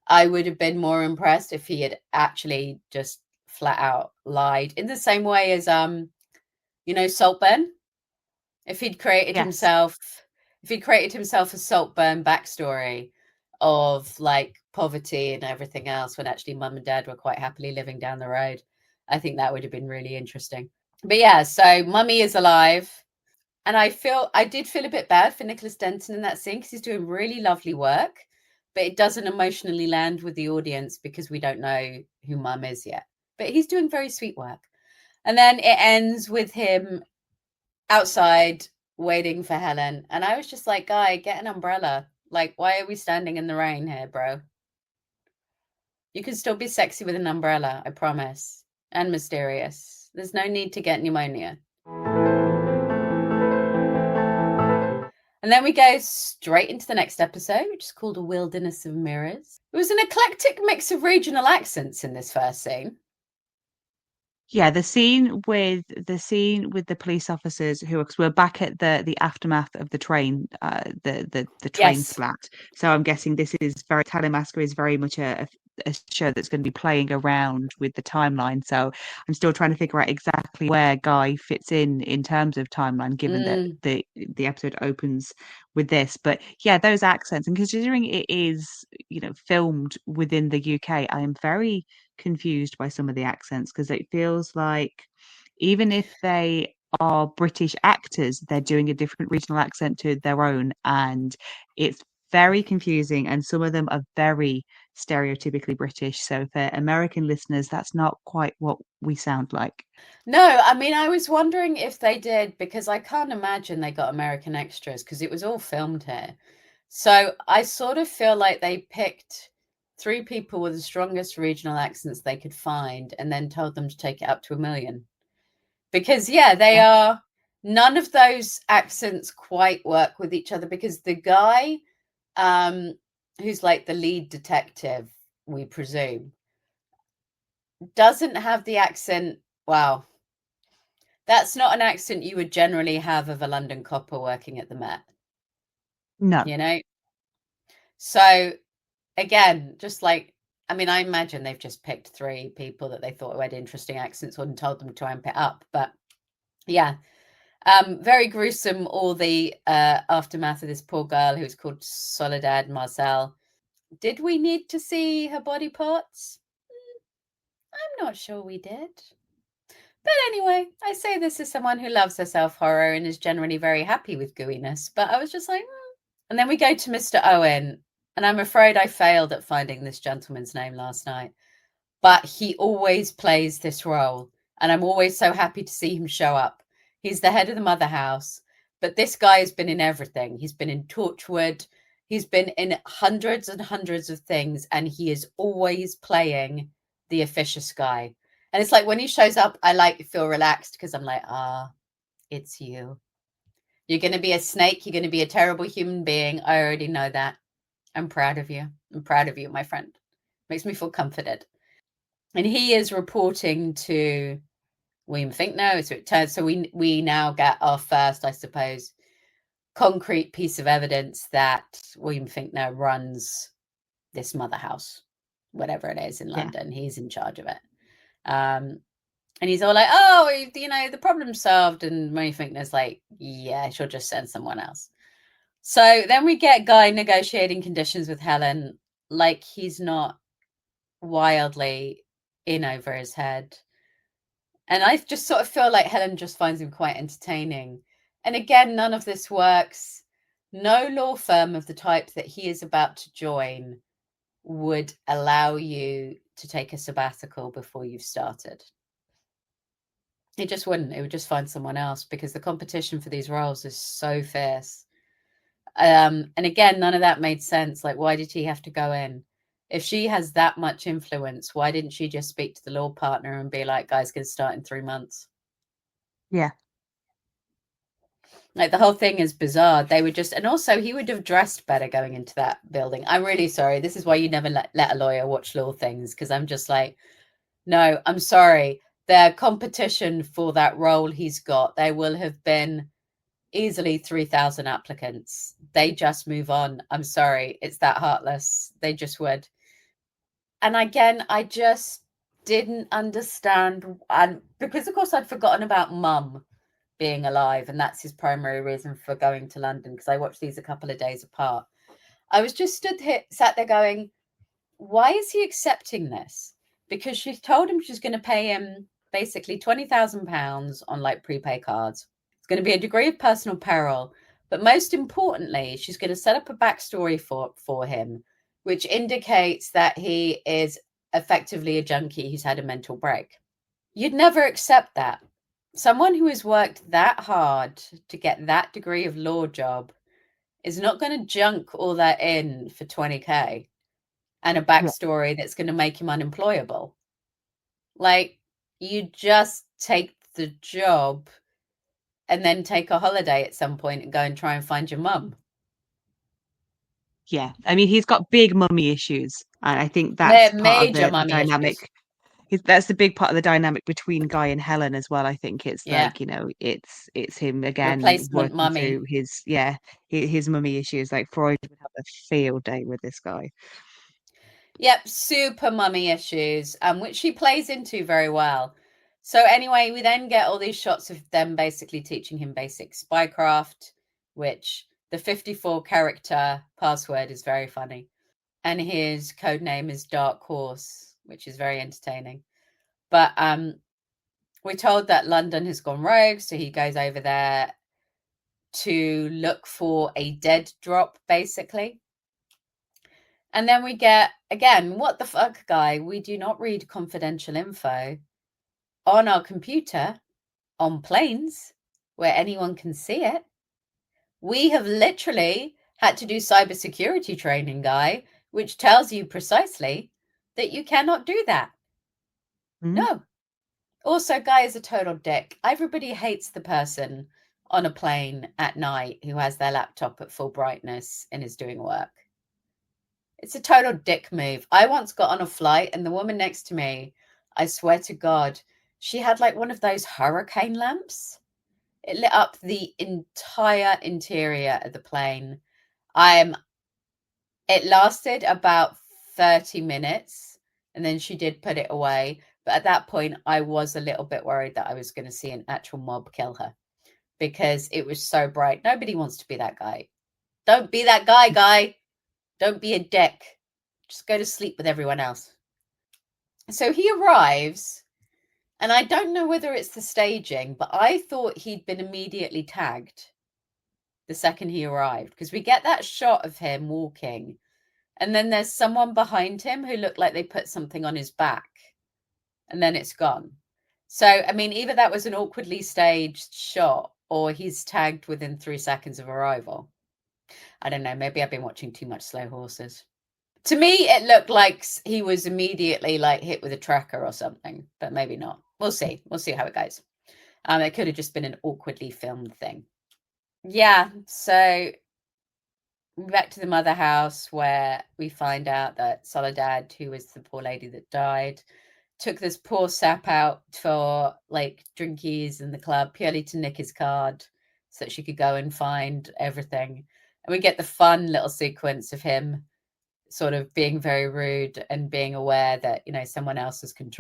I would have been more impressed if he had actually just flat out lied in the same way as Saltburn. If he'd created Yes. himself a Saltburn backstory of like poverty and everything else when actually mum and dad were quite happily living down the road, I think that would have been really interesting. But yeah, so mummy is alive. And I did feel a bit bad for Nicholas Denton in that scene because he's doing really lovely work, but it doesn't emotionally land with the audience because we don't know who mum is yet. But he's doing very sweet work. And then it ends with him outside waiting for Helen. And I was just like, guy, get an umbrella. Like, why are we standing in the rain here, bro? You can still be sexy with an umbrella, I promise. And mysterious. There's no need to get pneumonia. And then we go straight into the next episode, which is called A Wilderness of Mirrors. It was an eclectic mix of regional accents in this first scene. Yeah, the scene with the police officers who are, 'cause we're back at the aftermath of the train, the train Yes. splat. So I'm guessing this is very Talamasca is very much a show that's going to be playing around with the timeline. So I'm still trying to figure out exactly where Guy fits in terms of timeline, given that the episode opens with this. But yeah, those accents, and considering it is, filmed within the UK, I am very confused by some of the accents because it feels like even if they are British actors, they're doing a different regional accent to their own, and it's very confusing. And some of them are very stereotypically British. So for American listeners, that's not quite what we sound like. No, I mean, I was wondering if they did, because I can't imagine they got American extras because it was all filmed here. So I sort of feel like they picked 3 people with the strongest regional accents they could find and then told them to take it up to 1 million. Because, yeah, they Yeah. are, none of those accents quite work with each other because the guy who's like the lead detective, we presume, doesn't have the accent. Wow. That's not an accent you would generally have of a London copper working at the Met, No. you know? So again, just like, I mean, I imagine they've just picked 3 people that they thought had interesting accents and told them to amp it up. But yeah, very gruesome, all the aftermath of this poor girl who's called Soledad Marcel. Did we need to see her body parts? I'm not sure we did. But anyway, I say this as someone who loves herself horror and is generally very happy with gooiness. But I was just like, And then we go to Mr. Owen, and I'm afraid I failed at finding this gentleman's name last night. But he always plays this role, and I'm always so happy to see him show up. He's the head of the mother house, but this guy has been in everything. He's been in Torchwood, he's been in hundreds and hundreds of things, and he is always playing the officious guy. And it's like when he shows up, I like feel relaxed because I'm like, it's you. You're going to be a snake. You're going to be a terrible human being. I already know that. I'm proud of you. I'm proud of you, my friend. Makes me feel comforted. And he is reporting to William Finkno. So it turns, so we now get our first, I suppose, concrete piece of evidence that William Finkno runs this mother house, whatever it is in London. Yeah. He's in charge of it. And he's all like, the problem's solved. And William Finkno's like, yeah, she'll just send someone else. So then we get Guy negotiating conditions with Helen, like he's not wildly in over his head. And I just sort of feel like Helen just finds him quite entertaining. And again, none of this works. No law firm of the type that he is about to join would allow you to take a sabbatical before you've started. It just wouldn't. It would just find someone else because the competition for these roles is so fierce. And again, none of that made sense. Like, why did he have to go in? If she has that much influence, why didn't she just speak to the law partner and be like, guys, going to start in 3 months? Yeah. Like, the whole thing is bizarre. They would just, and also he would have dressed better going into that building. I'm really sorry. This is why you never let a lawyer watch law things, because I'm just like, no, I'm sorry. Their competition for that role he's got, there will have been easily 3,000 applicants. They just move on. I'm sorry, it's that heartless. They just would. And again, I just didn't understand, and because of course I'd forgotten about Mum being alive, and that's his primary reason for going to London, because I watched these a couple of days apart. I was just sat there going, why is he accepting this? Because she told him she's going to pay him basically £20,000 on like prepay cards. It's going to be a degree of personal peril, but most importantly, she's going to set up a backstory for him, which indicates that he is effectively a junkie who's had a mental break. You'd never accept that. Someone who has worked that hard to get that degree of law job is not going to junk all that in for 20k and a backstory that's going to make him unemployable. Like, you just take the job and then take a holiday at some point and go and try and find your mum. Yeah, I mean, he's got big mummy issues, and I think that's part of Major the mummy dynamic. issues. That's the big part of the dynamic between Guy and Helen as well. I think it's Yeah. like, you know, it's him again Replacement working mummy. through his mummy issues. Like Freud would have a field day with this guy. Yep, super mummy issues, which she plays into very well. So anyway, we then get all these shots of them basically teaching him basic spycraft, which the 54 character password is very funny. And his code name is Dark Horse, which is very entertaining. But we're told that London has gone rogue, so he goes over there to look for a dead drop, basically. And then we get, again, what the fuck, Guy? We do not read confidential info on our computer, on planes, where anyone can see it. We have literally had to do cybersecurity training, Guy, which tells you precisely that you cannot do that. No. Also, Guy is a total dick. Everybody hates the person on a plane at night who has their laptop at full brightness and is doing work. It's a total dick move. I once got on a flight and the woman next to me, I swear to God, she had like one of those hurricane lamps. It lit up the entire interior of the plane. It lasted about 30 minutes and then she did put it away. But at that point, I was a little bit worried that I was going to see an actual mob kill her because it was so bright. Nobody wants to be that guy. Don't be that guy, Guy. Don't be a dick. Just go to sleep with everyone else. So he arrives, and I don't know whether it's the staging, but I thought he'd been immediately tagged the second he arrived, because we get that shot of him walking, and then there's someone behind him who looked like they put something on his back, and then it's gone. So, I mean, either that was an awkwardly staged shot, or he's tagged within 3 seconds of arrival. I don't know. Maybe I've been watching too much Slow Horses. To me, it looked like he was immediately like hit with a tracker or something, but maybe not. We'll see. We'll see how it goes. It could have just been an awkwardly filmed thing. Yeah. So back to the mother house where we find out that Soledad, who was the poor lady that died, took this poor sap out for like drinkies in the club purely to nick his card so that she could go and find everything. And we get the fun little sequence of him sort of being very rude and being aware that, you know, someone else is in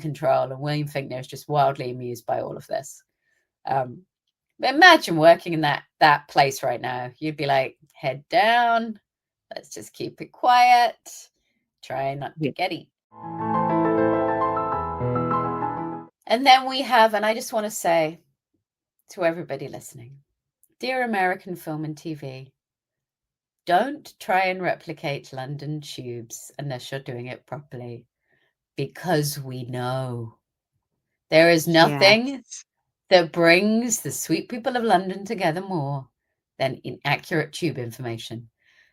control. And William Finkner is just wildly amused by all of this. But imagine working in that place right now. You'd be like, head down. Let's just keep it quiet. Try not to get eaten. And then we have, and I just want to say to everybody listening, dear American film and TV, don't try and replicate London tubes unless you're doing it properly, because we know there is nothing that brings the sweet people of London together more than inaccurate tube information.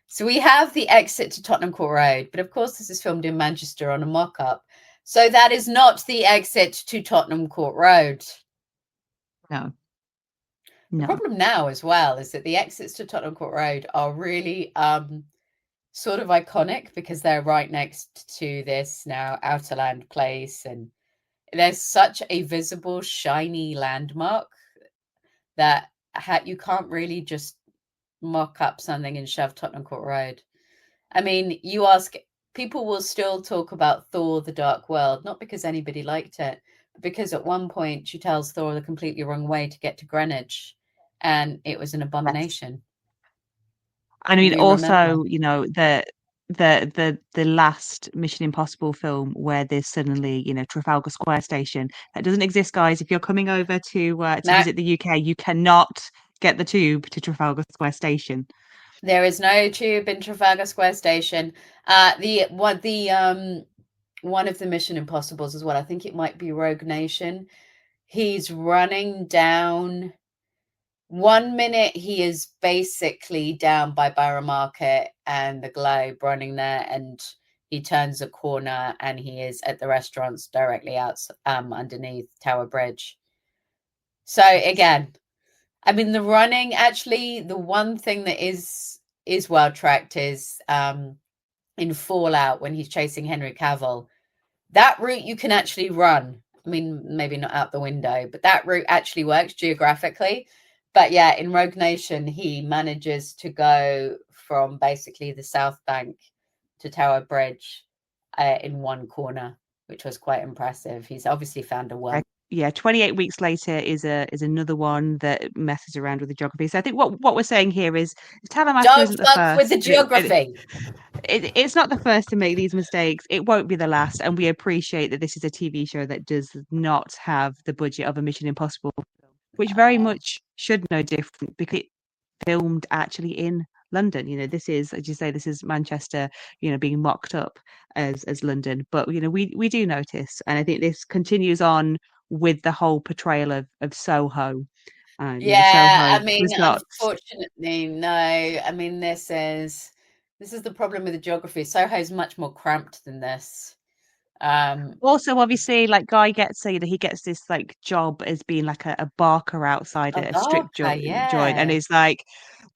So we have the exit to Tottenham Court Road, but of course this is filmed in Manchester on a mock-up. So that is not the exit to Tottenham Court Road. No. The problem now as well is that the exits to Tottenham Court Road are really sort of iconic because they're right next to this now Outerland place, and there's such a visible shiny landmark that you can't really just mock up something and shove Tottenham Court Road. I mean, you ask, people will still talk about Thor: The Dark World, not because anybody liked it, but because at one point she tells Thor the completely wrong way to get to Greenwich, and it was an abomination. I mean, We remember. also, the last Mission Impossible film where there's suddenly, Trafalgar Square Station. That doesn't exist, guys. If you're coming over to No, visit the UK, you cannot get the tube to Trafalgar Square Station. there is no tube in Trafalgar Square Station. One of the Mission Impossibles as well, I think it might be Rogue Nation. He's running down. 1 minute he is basically down by Borough Market and the Globe, running there, and he turns a corner and he is at the restaurants directly out underneath Tower Bridge. So again, I mean, the running, actually, the one thing that is well tracked is in Fallout, when he's chasing Henry Cavill. That route you can actually run. I mean, maybe not out the window, but that route actually works geographically. But yeah, in Rogue Nation, he manages to go from basically the South Bank to Tower Bridge in one corner, which was quite impressive. He's obviously found a well. Yeah, 28 weeks later is another one that messes around with the geography. So I think what we're saying here is Talamasca Don't isn't the fuck with first. the geography. It's not the first to make these mistakes. It won't be the last, and we appreciate that this is a TV show that does not have the budget of a Mission Impossible, which very much should know different because it filmed actually in London. This is, as you say, this is Manchester, being mocked up as London. But we do notice, and I think this continues on with the whole portrayal of Soho. Yeah, Soho I mean, was not. unfortunately, no. I mean, this is the problem with the geography. Soho's much more cramped than this. Also, obviously, like Guy gets, he gets this like job as being like a barker outside A a strip barker, joint, and yeah. he's like,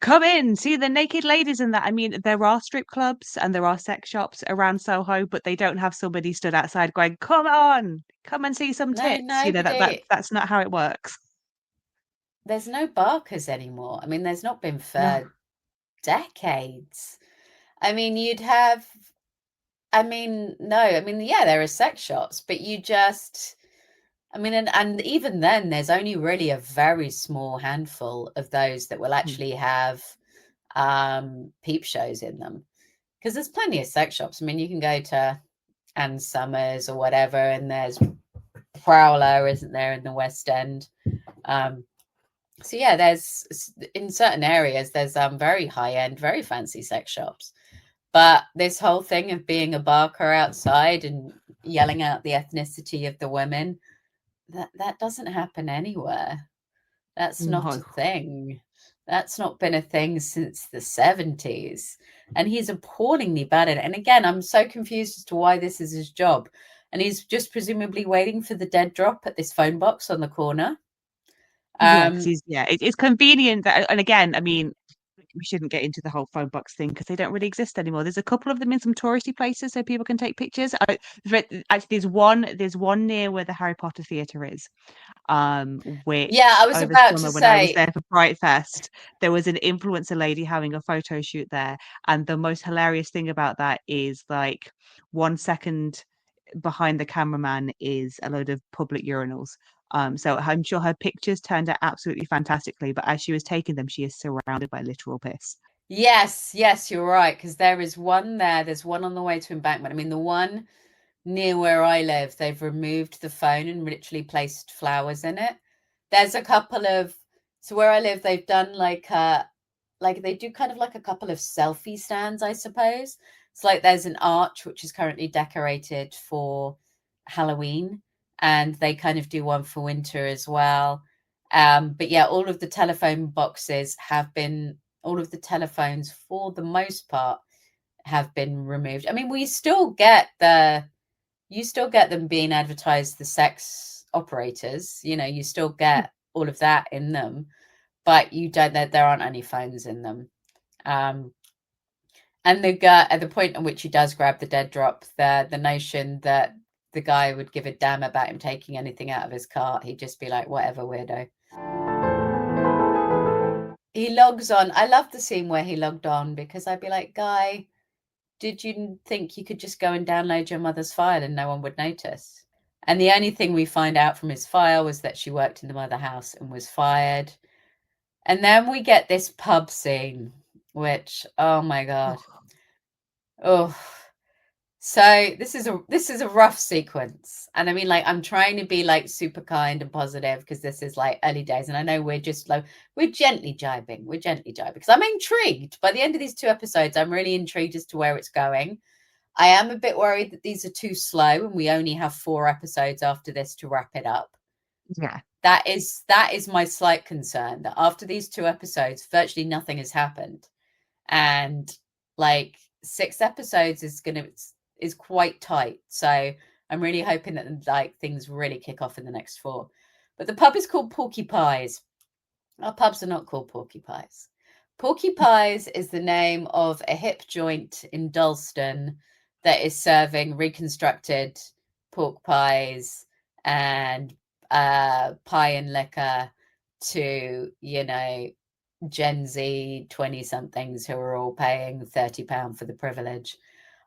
"Come in, see the naked ladies in that." I mean, there are strip clubs and there are sex shops around Soho, but they don't have somebody stood outside going, "Come on, come and see some No, tits." That's not how it works. there's no barkers anymore. I mean, there's not been No. for decades. I mean, you'd have, I mean, no, I mean, yeah, there are sex shops, but you just, I mean, and even then, there's only really a very small handful of those that will Hmm. actually have peep shows in them, because there's plenty of sex shops. I mean, you can go to Ann Summers or whatever, and there's Prowler, isn't there, in the West End? So yeah, there's, in certain areas there's very high end, very fancy sex shops. But this whole thing of being a barker outside and yelling out the ethnicity of the women, that doesn't happen anywhere. That's not a No. thing. That's not been a thing since the 70s. And he's appallingly bad at it. And again, I'm so confused as to why this is his job. And he's just presumably waiting for the dead drop at this phone box on the corner. Yeah, because Um, it's convenient that, and again, I mean, we shouldn't get into the whole phone box thing because they don't really exist anymore. There's a couple of them in some touristy places so people can take pictures. Actually, there's one near where the Harry Potter theatre is. yeah, I Which was over about to summer when I was say, there for Fright Fest, there was an influencer lady having a photo shoot there, and the most hilarious thing about that is like 1 second behind the cameraman is a load of public urinals. So I'm sure her pictures turned out absolutely fantastically, but as she was taking them, she is surrounded by literal piss. yes, you're right, because there is one there. There's one on the way to Embankment. I mean, the one near where I live, they've removed the phone and literally placed flowers in it. There's a couple of, so where I live, they've done like they do kind of like a couple of selfie stands, I suppose. It's like there's an arch which is currently decorated for Halloween, and they kind of do one for winter as well. But yeah, all of the telephones for the most part have been removed. I mean, you still get them being advertised, the sex operators, you still get all of that in them, but you don't, there aren't any phones in them. Um, and the guy, at the point at which he does grab the dead drop, the notion that the guy would give a damn about him taking anything out of his cart, he'd just be like, whatever, weirdo. he logs on. I love the scene where he logged on, because I'd be like, Guy, did you think you could just go and download your mother's file and no one would notice? And the only thing we find out from his file was that she worked in the mother house and was fired. And then we get this pub scene, which, oh my God. Oh, so this is a rough sequence. And I mean, like, I'm trying to be like super kind and positive, because this is like early days. And I know we're just like, we're gently jibing. Because I'm intrigued. By the end of these 2 episodes, I'm really intrigued as to where it's going. I am a bit worried that these are too slow and we only have 4 episodes after this to wrap it up. Yeah. That is my slight concern, that after these 2 episodes, virtually nothing has happened. And like 6 episodes is quite tight. So I'm really hoping that like things really kick off in the next 4. But the pub is called Porky Pies. Our pubs are not called Porky Pies. Porky Pies is the name of a hip joint in Dalston that is serving reconstructed pork pies and pie and liquor to, Gen Z 20-somethings who are all paying £30 for the privilege.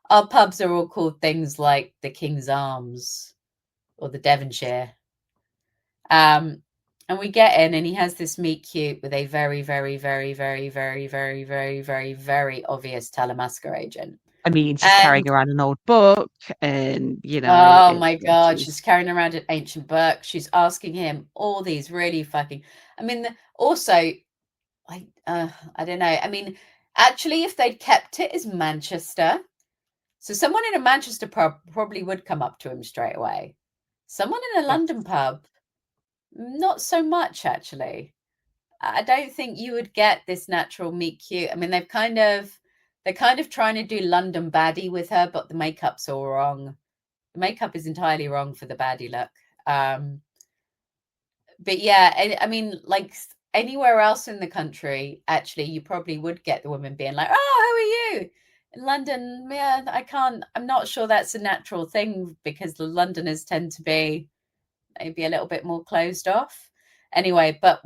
Our pubs are all called things like the King's Arms or the Devonshire. And we get in, and he has this meet cute with a very, very, very, very, very, very, very, very, very obvious Talamasca agent. I mean, she's And carrying around an old book, and oh it's my God, she's carrying around an ancient book. She's asking him all these really fucking. I mean, also, I don't know. I mean, actually, if they'd kept it as Manchester, so someone in a Manchester pub probably would come up to him straight away. Someone in a yes. London pub, not so much, actually. I don't think you would get this natural meet cute. I mean, they're kind of trying to do London baddie with her, but the makeup's all wrong. The makeup is entirely wrong for the baddie look. But yeah, I mean, like anywhere else in the country, actually, you probably would get the woman being like, "Oh, how are you?" In London, yeah, I'm not sure that's a natural thing, because the Londoners tend to be maybe a little bit more closed off. Anyway, but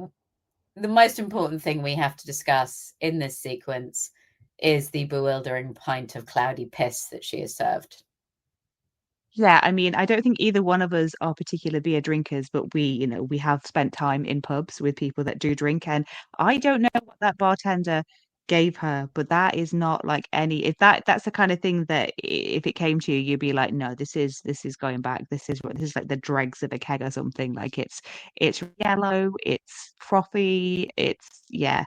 the most important thing we have to discuss in this sequence is the bewildering pint of cloudy piss that she is served. Yeah, I mean, I don't think either one of us are particular beer drinkers, but we have spent time in pubs with people that do drink, and I don't know what that bartender gave her, but that is not like any, if that's the kind of thing that if it came to you, you'd be like, no, this is going back. This is like the dregs of a keg or something. Like it's yellow, it's frothy, it's yeah.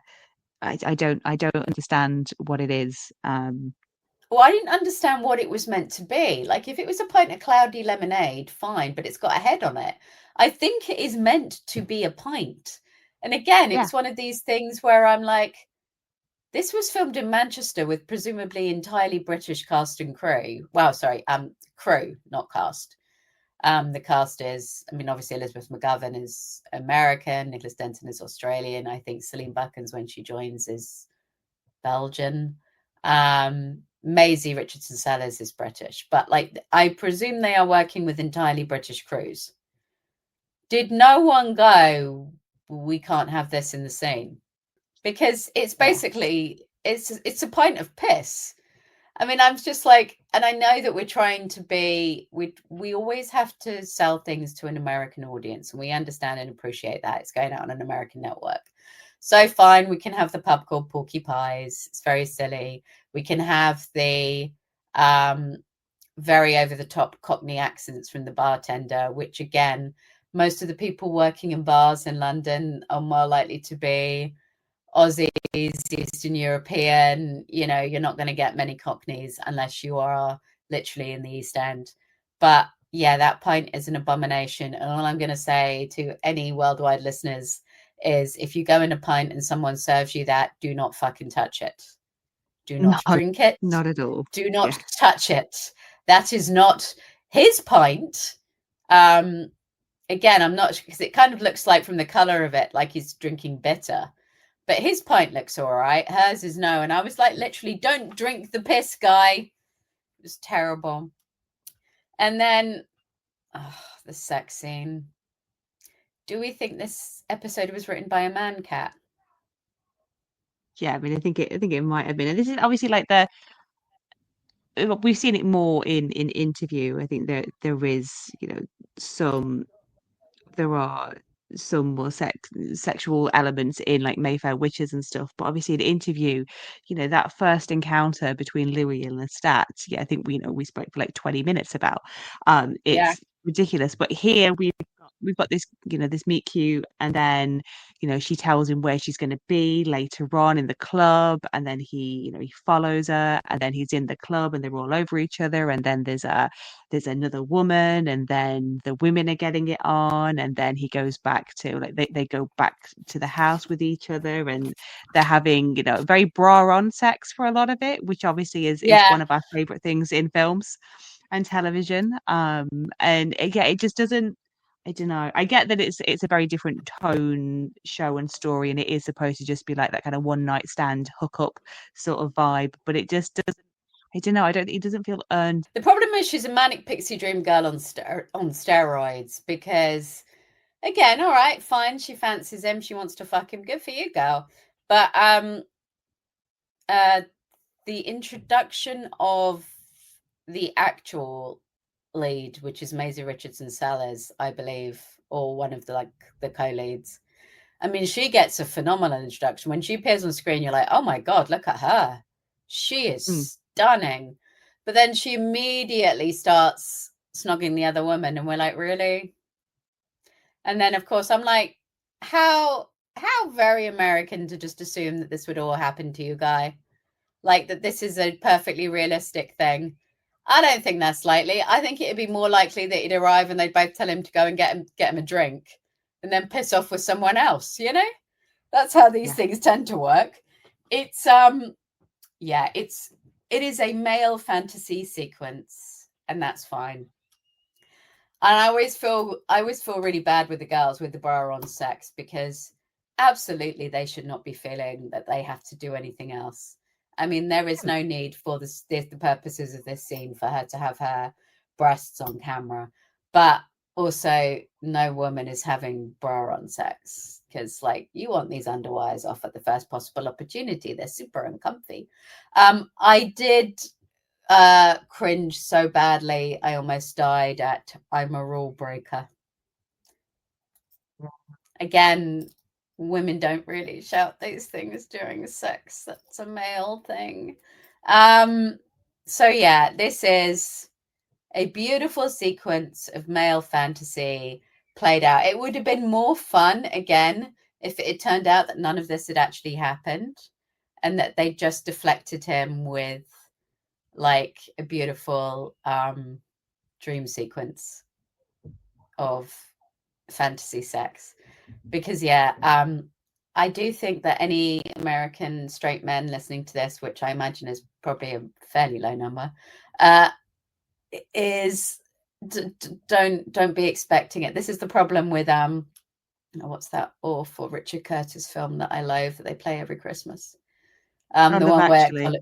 I don't understand what it is. Well, I didn't understand what it was meant to be. Like, if it was a pint of cloudy lemonade, fine, but it's got a head on it. I think it is meant to be a pint. And again, it Yeah. was one of these things where I'm like, this was filmed in Manchester with presumably entirely British cast and crew. Well, sorry, crew, not cast. The cast is, I mean, obviously Elizabeth McGovern is American, Nicholas Denton is Australian. I think Celine Buckens, when she joins, is Belgian. Maisie Richardson Sellers is British, but like I presume they are working with entirely British crews. Did no one go, we can't have this in the scene? Because it's Yeah. basically it's a pint of piss. I mean, I'm just like, and I know that we're trying to be, we always have to sell things to an American audience, and we understand and appreciate that. It's going out on an American network. So fine, we can have the pub called Porky Pies. It's very silly. We can have the very over the top Cockney accents from the bartender, which again, most of the people working in bars in London are more likely to be Aussies, Eastern European. You're not going to get many Cockneys unless you are literally in the East End. But yeah, that pint is an abomination. And all I'm going to say to any worldwide listeners is, if you go in a pint and someone serves you that, do not fucking touch it. Do not Not drink it. not at all. Do not Yeah. touch it. That is not his pint. Again, I'm not, because it kind of looks like, from the color of it, like he's drinking bitter. But his pint looks all right. Hers is no. And I was like, literally, don't drink the piss, guy. It was terrible. And then, the sex scene. Do we think this episode was written by a man cat? Yeah, I mean, I think it might have been. And this is obviously like the we've seen it more in interview. I think there is, you know, some there are some more sexual elements in like Mayfair Witches and stuff, but obviously in interview, you know, that first encounter between Louis and Lestat, yeah, I think we spoke for like 20 minutes about. Yeah. It's ridiculous. But here we've got this, you know, this meet cute, and then, you know, she tells him where she's going to be later on in the club, and then he, you know, he follows her, and then he's in the club and they're all over each other, and then there's another woman, and then the women are getting it on, and then he goes back to like they go back to the house with each other, and they're having, you know, very bra on sex for a lot of it, which obviously is Yeah. one of our favorite things in films and television. And yeah, it just doesn't, I don't know. I get that it's a very different tone, show and story, and it is supposed to just be like that kind of one night stand hookup sort of vibe, but it just doesn't. I don't know. I don't. It doesn't feel earned. The problem is she's a manic pixie dream girl on steroids because, again, all right, fine, she fancies him, she wants to fuck him, good for you, girl. But uh the introduction of the actual lead, which is Maisie Richardson Sellers, I believe, or one of the co-leads. I mean, she gets a phenomenal introduction. When she appears on screen, you're like, oh my God, look at her. She Mm, is stunning. But then she immediately starts snogging the other woman, and we're like, really? And then, of course, I'm like, how very American to just assume that this would all happen to you, guy. Like that this is a perfectly realistic thing. I don't think that's likely. I think it'd be more likely that he'd arrive and they'd both tell him to go and get him a drink and then piss off with someone else, you know? That's how these yeah. things tend to work. It's yeah, it is a male fantasy sequence, and that's fine. And I always feel really bad with the girls with the bra on sex, because absolutely they should not be feeling that they have to do anything else. I mean, there is no need for the purposes of this scene for her to have her breasts on camera, but also no woman is having bra on sex, because like you want these underwires off at the first possible opportunity. They're super uncomfy. I did cringe so badly I almost died at I'm a Rule Breaker. Again, women don't really shout these things during sex. That's a male thing. So yeah, this is a beautiful sequence of male fantasy played out. It would have been more fun again if it had turned out that none of this had actually happened and that they just deflected him with like a beautiful dream sequence of fantasy sex. Because yeah, I do think that any American straight men listening to this, which I imagine is probably a fairly low number, is don't be expecting it. This is the problem with what's that awful Richard Curtis film that I loathe that they play every Christmas? On The Love one where Actually.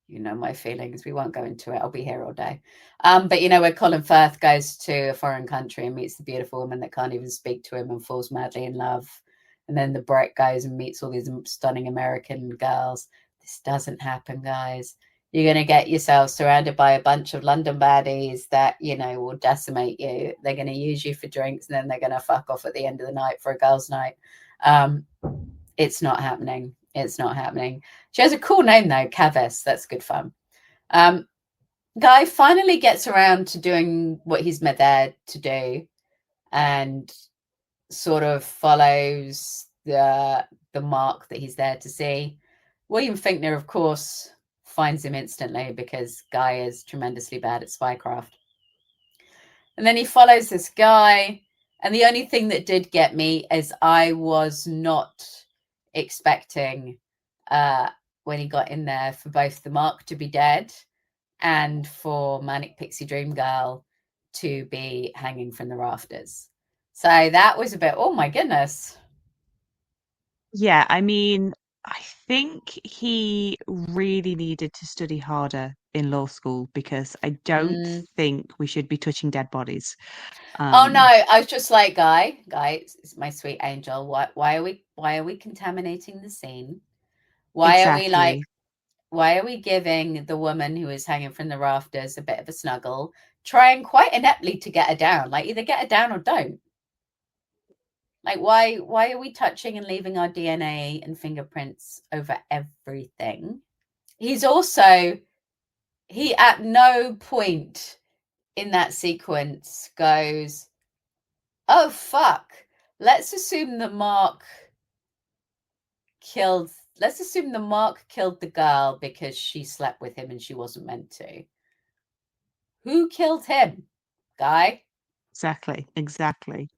you know my feelings. We won't go into it. I'll be here all day. But you know, where Colin Firth goes to a foreign country and meets the beautiful woman that can't even speak to him and falls madly in love. And then the Brett goes and meets all these stunning American girls. This doesn't happen, guys. You're going to get yourself surrounded by a bunch of London baddies that, you know, will decimate you. They're going to use you for drinks and then they're going to fuck off at the end of the night for a girls' night. It's not happening. It's not happening. She has a cool name though, Cavis. That's good fun. Guy finally gets around to doing what he's met there to do, and sort of follows the mark that he's there to see. William Finkner, of course, finds him instantly because Guy is tremendously bad at spycraft. And then he follows this guy. And the only thing that did get me is I was not expecting when he got in there for both the mark to be dead and for Manic Pixie Dream Girl to be hanging from the rafters. So that was a bit, oh my goodness. Yeah, I mean, I think he really needed to study harder in law school because I don't Mm. think we should be touching dead bodies. Oh no, Um, I was just like, guy, it's my sweet angel. Why are we contaminating the scene? Why are we like exactly, why are we giving the woman who is hanging from the rafters a bit of a snuggle, trying quite ineptly to get her down? Like either get her down or don't. Like why are we touching and leaving our DNA and fingerprints over everything? He's also he at no point in that sequence goes, "Oh fuck. Let's assume the Mark killed let's assume the Mark killed the girl because she slept with him and she wasn't meant to." Who killed him? Guy? exactly.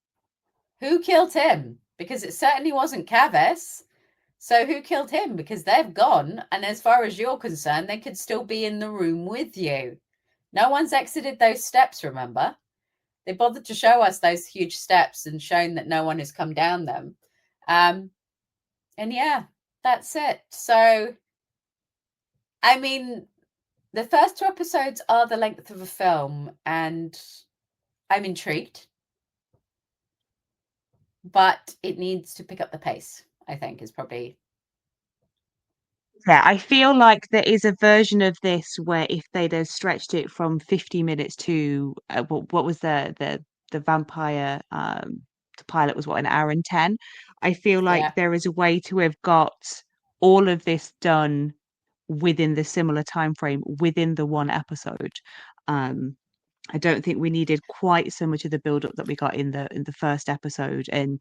Who killed him? Because it certainly wasn't Cavis. So who killed him? Because they've gone, and as far as you're concerned, they could still be in the room with you. No one's exited those steps, remember? They bothered to show us those huge steps and shown that no one has come down them. Um, and yeah, that's it. So, I mean, the first two episodes are the length of a film, and I'm intrigued, but it needs to pick up the pace, I think, is probably. Yeah, I feel like there is a version of this where if they'd have stretched it from 50 minutes to what was the vampire the pilot was what, an hour and 10. I feel Yeah. like there is a way to have got all of this done within the similar time frame within the one episode. Um, I don't think we needed quite so much of the build up that we got in the first episode, and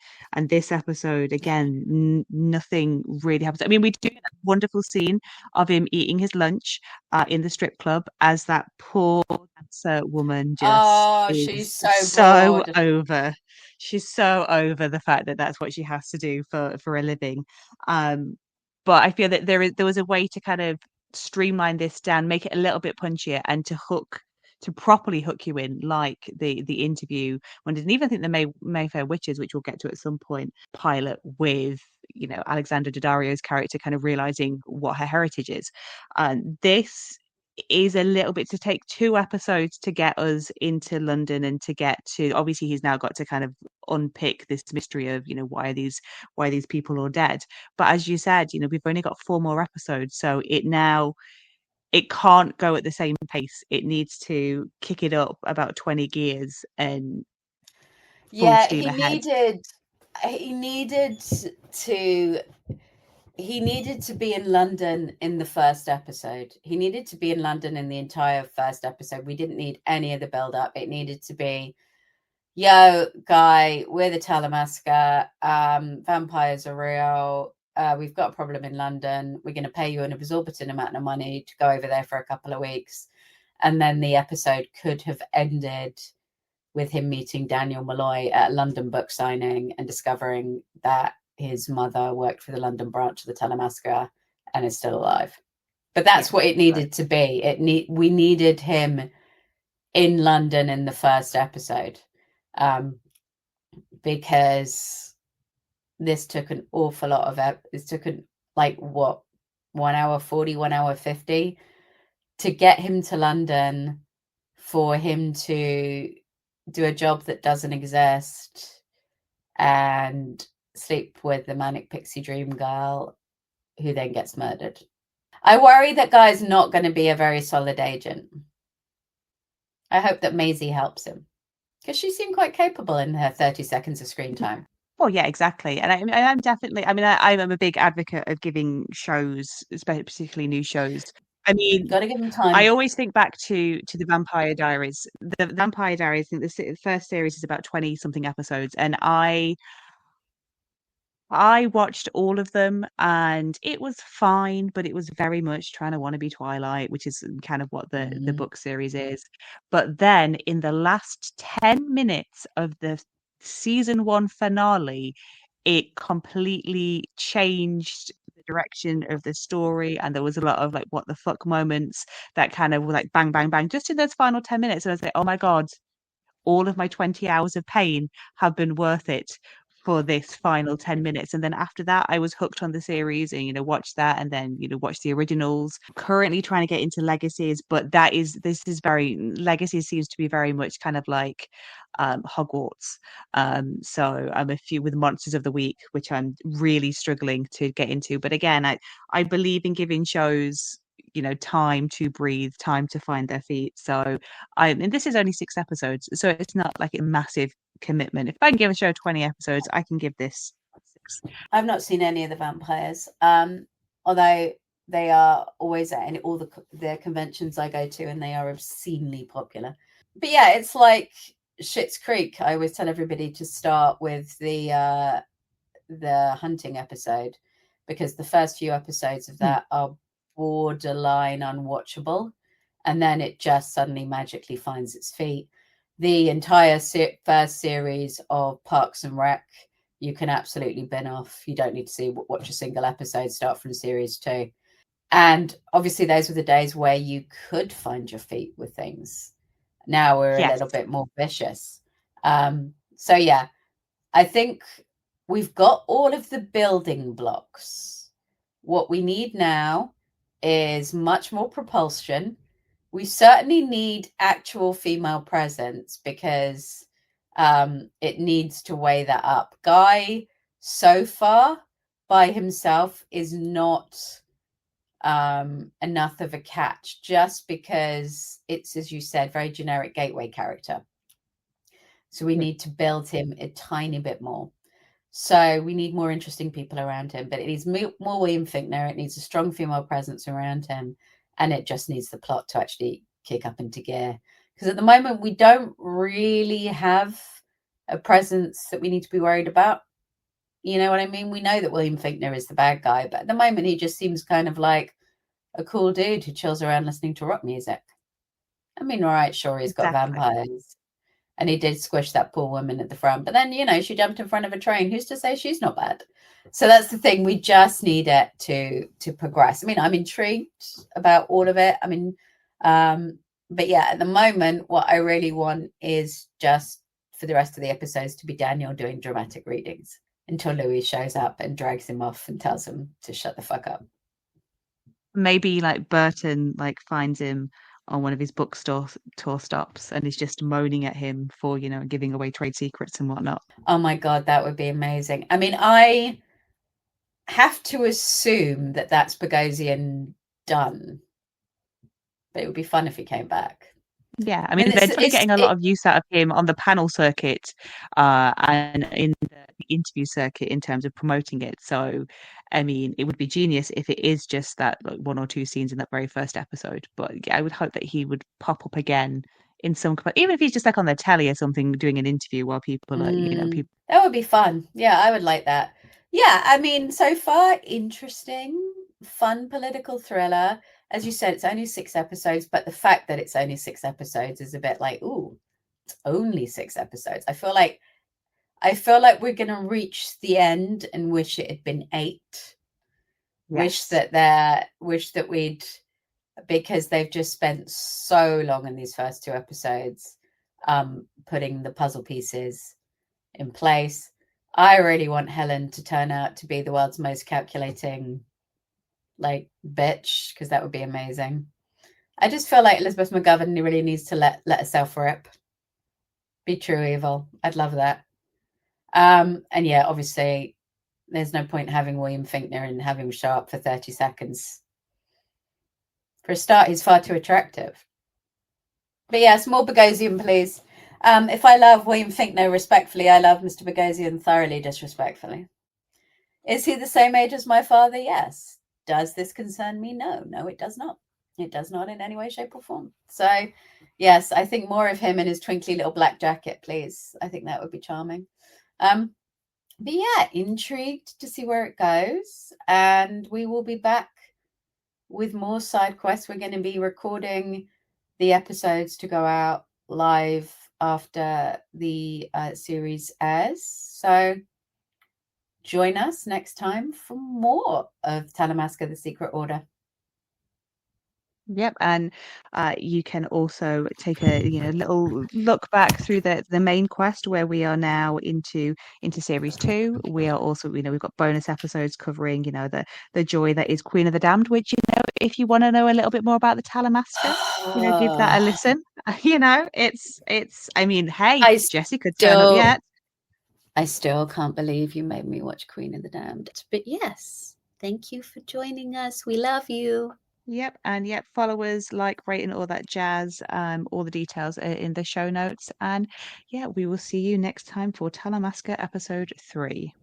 this episode again, nothing really happens. I mean, we do get that wonderful scene of him eating his lunch in the strip club as that poor dancer woman just Oh, she's is so so bored. over. She's so over the fact that that's what she has to do for a living. Um, but I feel that there was a way to kind of streamline this down, make it a little bit punchier, and to properly hook you in, like the interview when I didn't even think the Mayfair Witches, which we'll get to at some point, pilot with Alexander Daddario's character kind of realizing what her heritage is. And this is a little bit to take two episodes to get us into London and to get to obviously he's now got to kind of unpick this mystery of why these people are dead. But as you said, we've only got four more episodes, so it can't go at the same pace. It needs to kick it up about 20 gears and full Yeah, steam ahead. he needed to he needed to be in London in the first episode. He needed to be in London in the entire first episode. We didn't need any of the build up. It needed to be, yo, guy, we're the Talamasca. Vampires are real. We've got a problem in London. We're going to pay you an exorbitant amount of money to go over there for a couple of weeks. And then the episode could have ended with him meeting Daniel Malloy at a London book signing and discovering that his mother worked for the London branch of the Talamasca and is still alive. But Yeah. that's what it needed to be. We needed him in London in the first episode, because this took an awful lot of it took like what 1 hour 40, 1 hour 50 to get him to London for him to do a job that doesn't exist and sleep with the manic pixie dream girl who then gets murdered. I worry that guy's not going to be a very solid agent. I hope that Maisie helps him because she seemed quite capable in her 30 seconds of screen time. Well, yeah, exactly. And I'm definitely, I mean, I'm a big advocate of giving shows, particularly new shows. I mean, Got to give him I time. always think back to the Vampire Diaries. The Vampire Diaries, I think the first series is about 20 something episodes, and I watched all of them and it was fine, but it was very much trying to want to be Twilight, which is kind of what the Mm. book series is. But then in the last 10 minutes of the season one finale, it completely changed the direction of the story. And there was a lot of like what the fuck moments that kind of were like bang, bang, bang, just in those final 10 minutes. And I was like, oh my God, all of my 20 hours of pain have been worth it for this final 10 minutes. And then after that, I was hooked on the series and, watched that and then, watched the originals. Currently trying to get into Legacies, but this is very, Legacies seems to be very much kind of like Hogwarts. So I'm a few with Monsters of the Week, which I'm really struggling to get into. But again, I believe in giving shows time to breathe, time to find their feet. So and this is only 6 episodes, so it's not like a massive commitment. If I can give a show 20 episodes, I can give this 6. I've not seen any of the vampires, although they are always at all the conventions I go to, and they are obscenely popular. But yeah, it's like Schitt's Creek. I always tell everybody to start with the hunting episode, because the first few episodes of that are borderline unwatchable, and then it just suddenly magically finds its feet. The entire first series of Parks and Rec, you can absolutely bin off. You don't need to watch a single episode. Start from series 2. And obviously those were the days where you could find your feet with things. Now we're a little bit more vicious. So yeah, I think we've got all of the building blocks. What we need now is much more propulsion. We certainly need actual female presence, because it needs to weigh that up. Guy, so far by himself, is not enough of a catch, just because it's, as you said, very generic gateway character. So we need to build him a tiny bit more. So we need more interesting people around him, but it needs more William Fichtner. It needs a strong female presence around him, and it just needs the plot to actually kick up into gear. Because at the moment, we don't really have a presence that we need to be worried about. You know what I mean? We know that William Fichtner is the bad guy, but at the moment, he just seems kind of like a cool dude who chills around listening to rock music. I mean, all right, sure, he's got vampires. And he did squish that poor woman at the front. But then, she jumped in front of a train. Who's to say she's not bad? So that's the thing. We just need it to progress. I mean, I'm intrigued about all of it. I mean, but yeah, at the moment, what I really want is just for the rest of the episodes to be Daniel doing dramatic readings until Louis shows up and drags him off and tells him to shut the fuck up. Maybe like Burton finds him on one of his bookstore tour stops and is just moaning at him for giving away trade secrets and whatnot. Oh my god, that would be amazing. I mean, I have to assume that that's Bogosian done, but it would be fun if he came back. Yeah, I mean, they're definitely getting a lot of use out of him on the panel circuit and in the interview circuit in terms of promoting it. So, I mean, it would be genius if it is just that one or two scenes in that very first episode. But yeah, I would hope that he would pop up again in some capacity, even if he's just on the telly or something doing an interview while people are, people. That would be fun. Yeah, I would like that. Yeah, I mean, so far, interesting, fun political thriller. As you said, it's only 6 episodes, but the fact that it's only 6 episodes is a bit like, ooh, it's only 6 episodes. I feel like we're going to reach the end and wish it had been 8. Yes. Wish that we'd, because they've just spent so long in these first 2 episodes putting the puzzle pieces in place. I really want Helen to turn out to be the world's most calculating bitch, because that would be amazing. I just feel like Elizabeth McGovern really needs to let herself rip. Be true evil. I'd love that. And yeah, obviously there's no point having William Fichtner and have him show up for 30 seconds. For a start, he's far too attractive. But yes, more Bogosian, please. If I love William Fichtner respectfully, I love Mr. Bogosian thoroughly disrespectfully. Is he the same age as my father? Yes. Does this concern me? No, it does not. It does not in any way, shape, or form. So, yes, I think more of him in his twinkly little black jacket, please. I think that would be charming. But yeah, intrigued to see where it goes. And we will be back with more side quests. We're going to be recording the episodes to go out live after the series airs. So join us next time for more of Talamasca, The Secret Order. Yep, and you can also take a little look back through the main quest where we are now into series two. We are also we've got bonus episodes covering the joy that is Queen of the Damned, which if you want to know a little bit more about the Talamasca, give that a listen. It's I mean, hey, I Jesse could turn up still, yet. I still can't believe you made me watch Queen of the Damned. But yes, thank you for joining us. We love you. Yep, and yep, followers, like, rate, and all that jazz. All the details are in the show notes. And yeah, we will see you next time for Talamasca episode 3.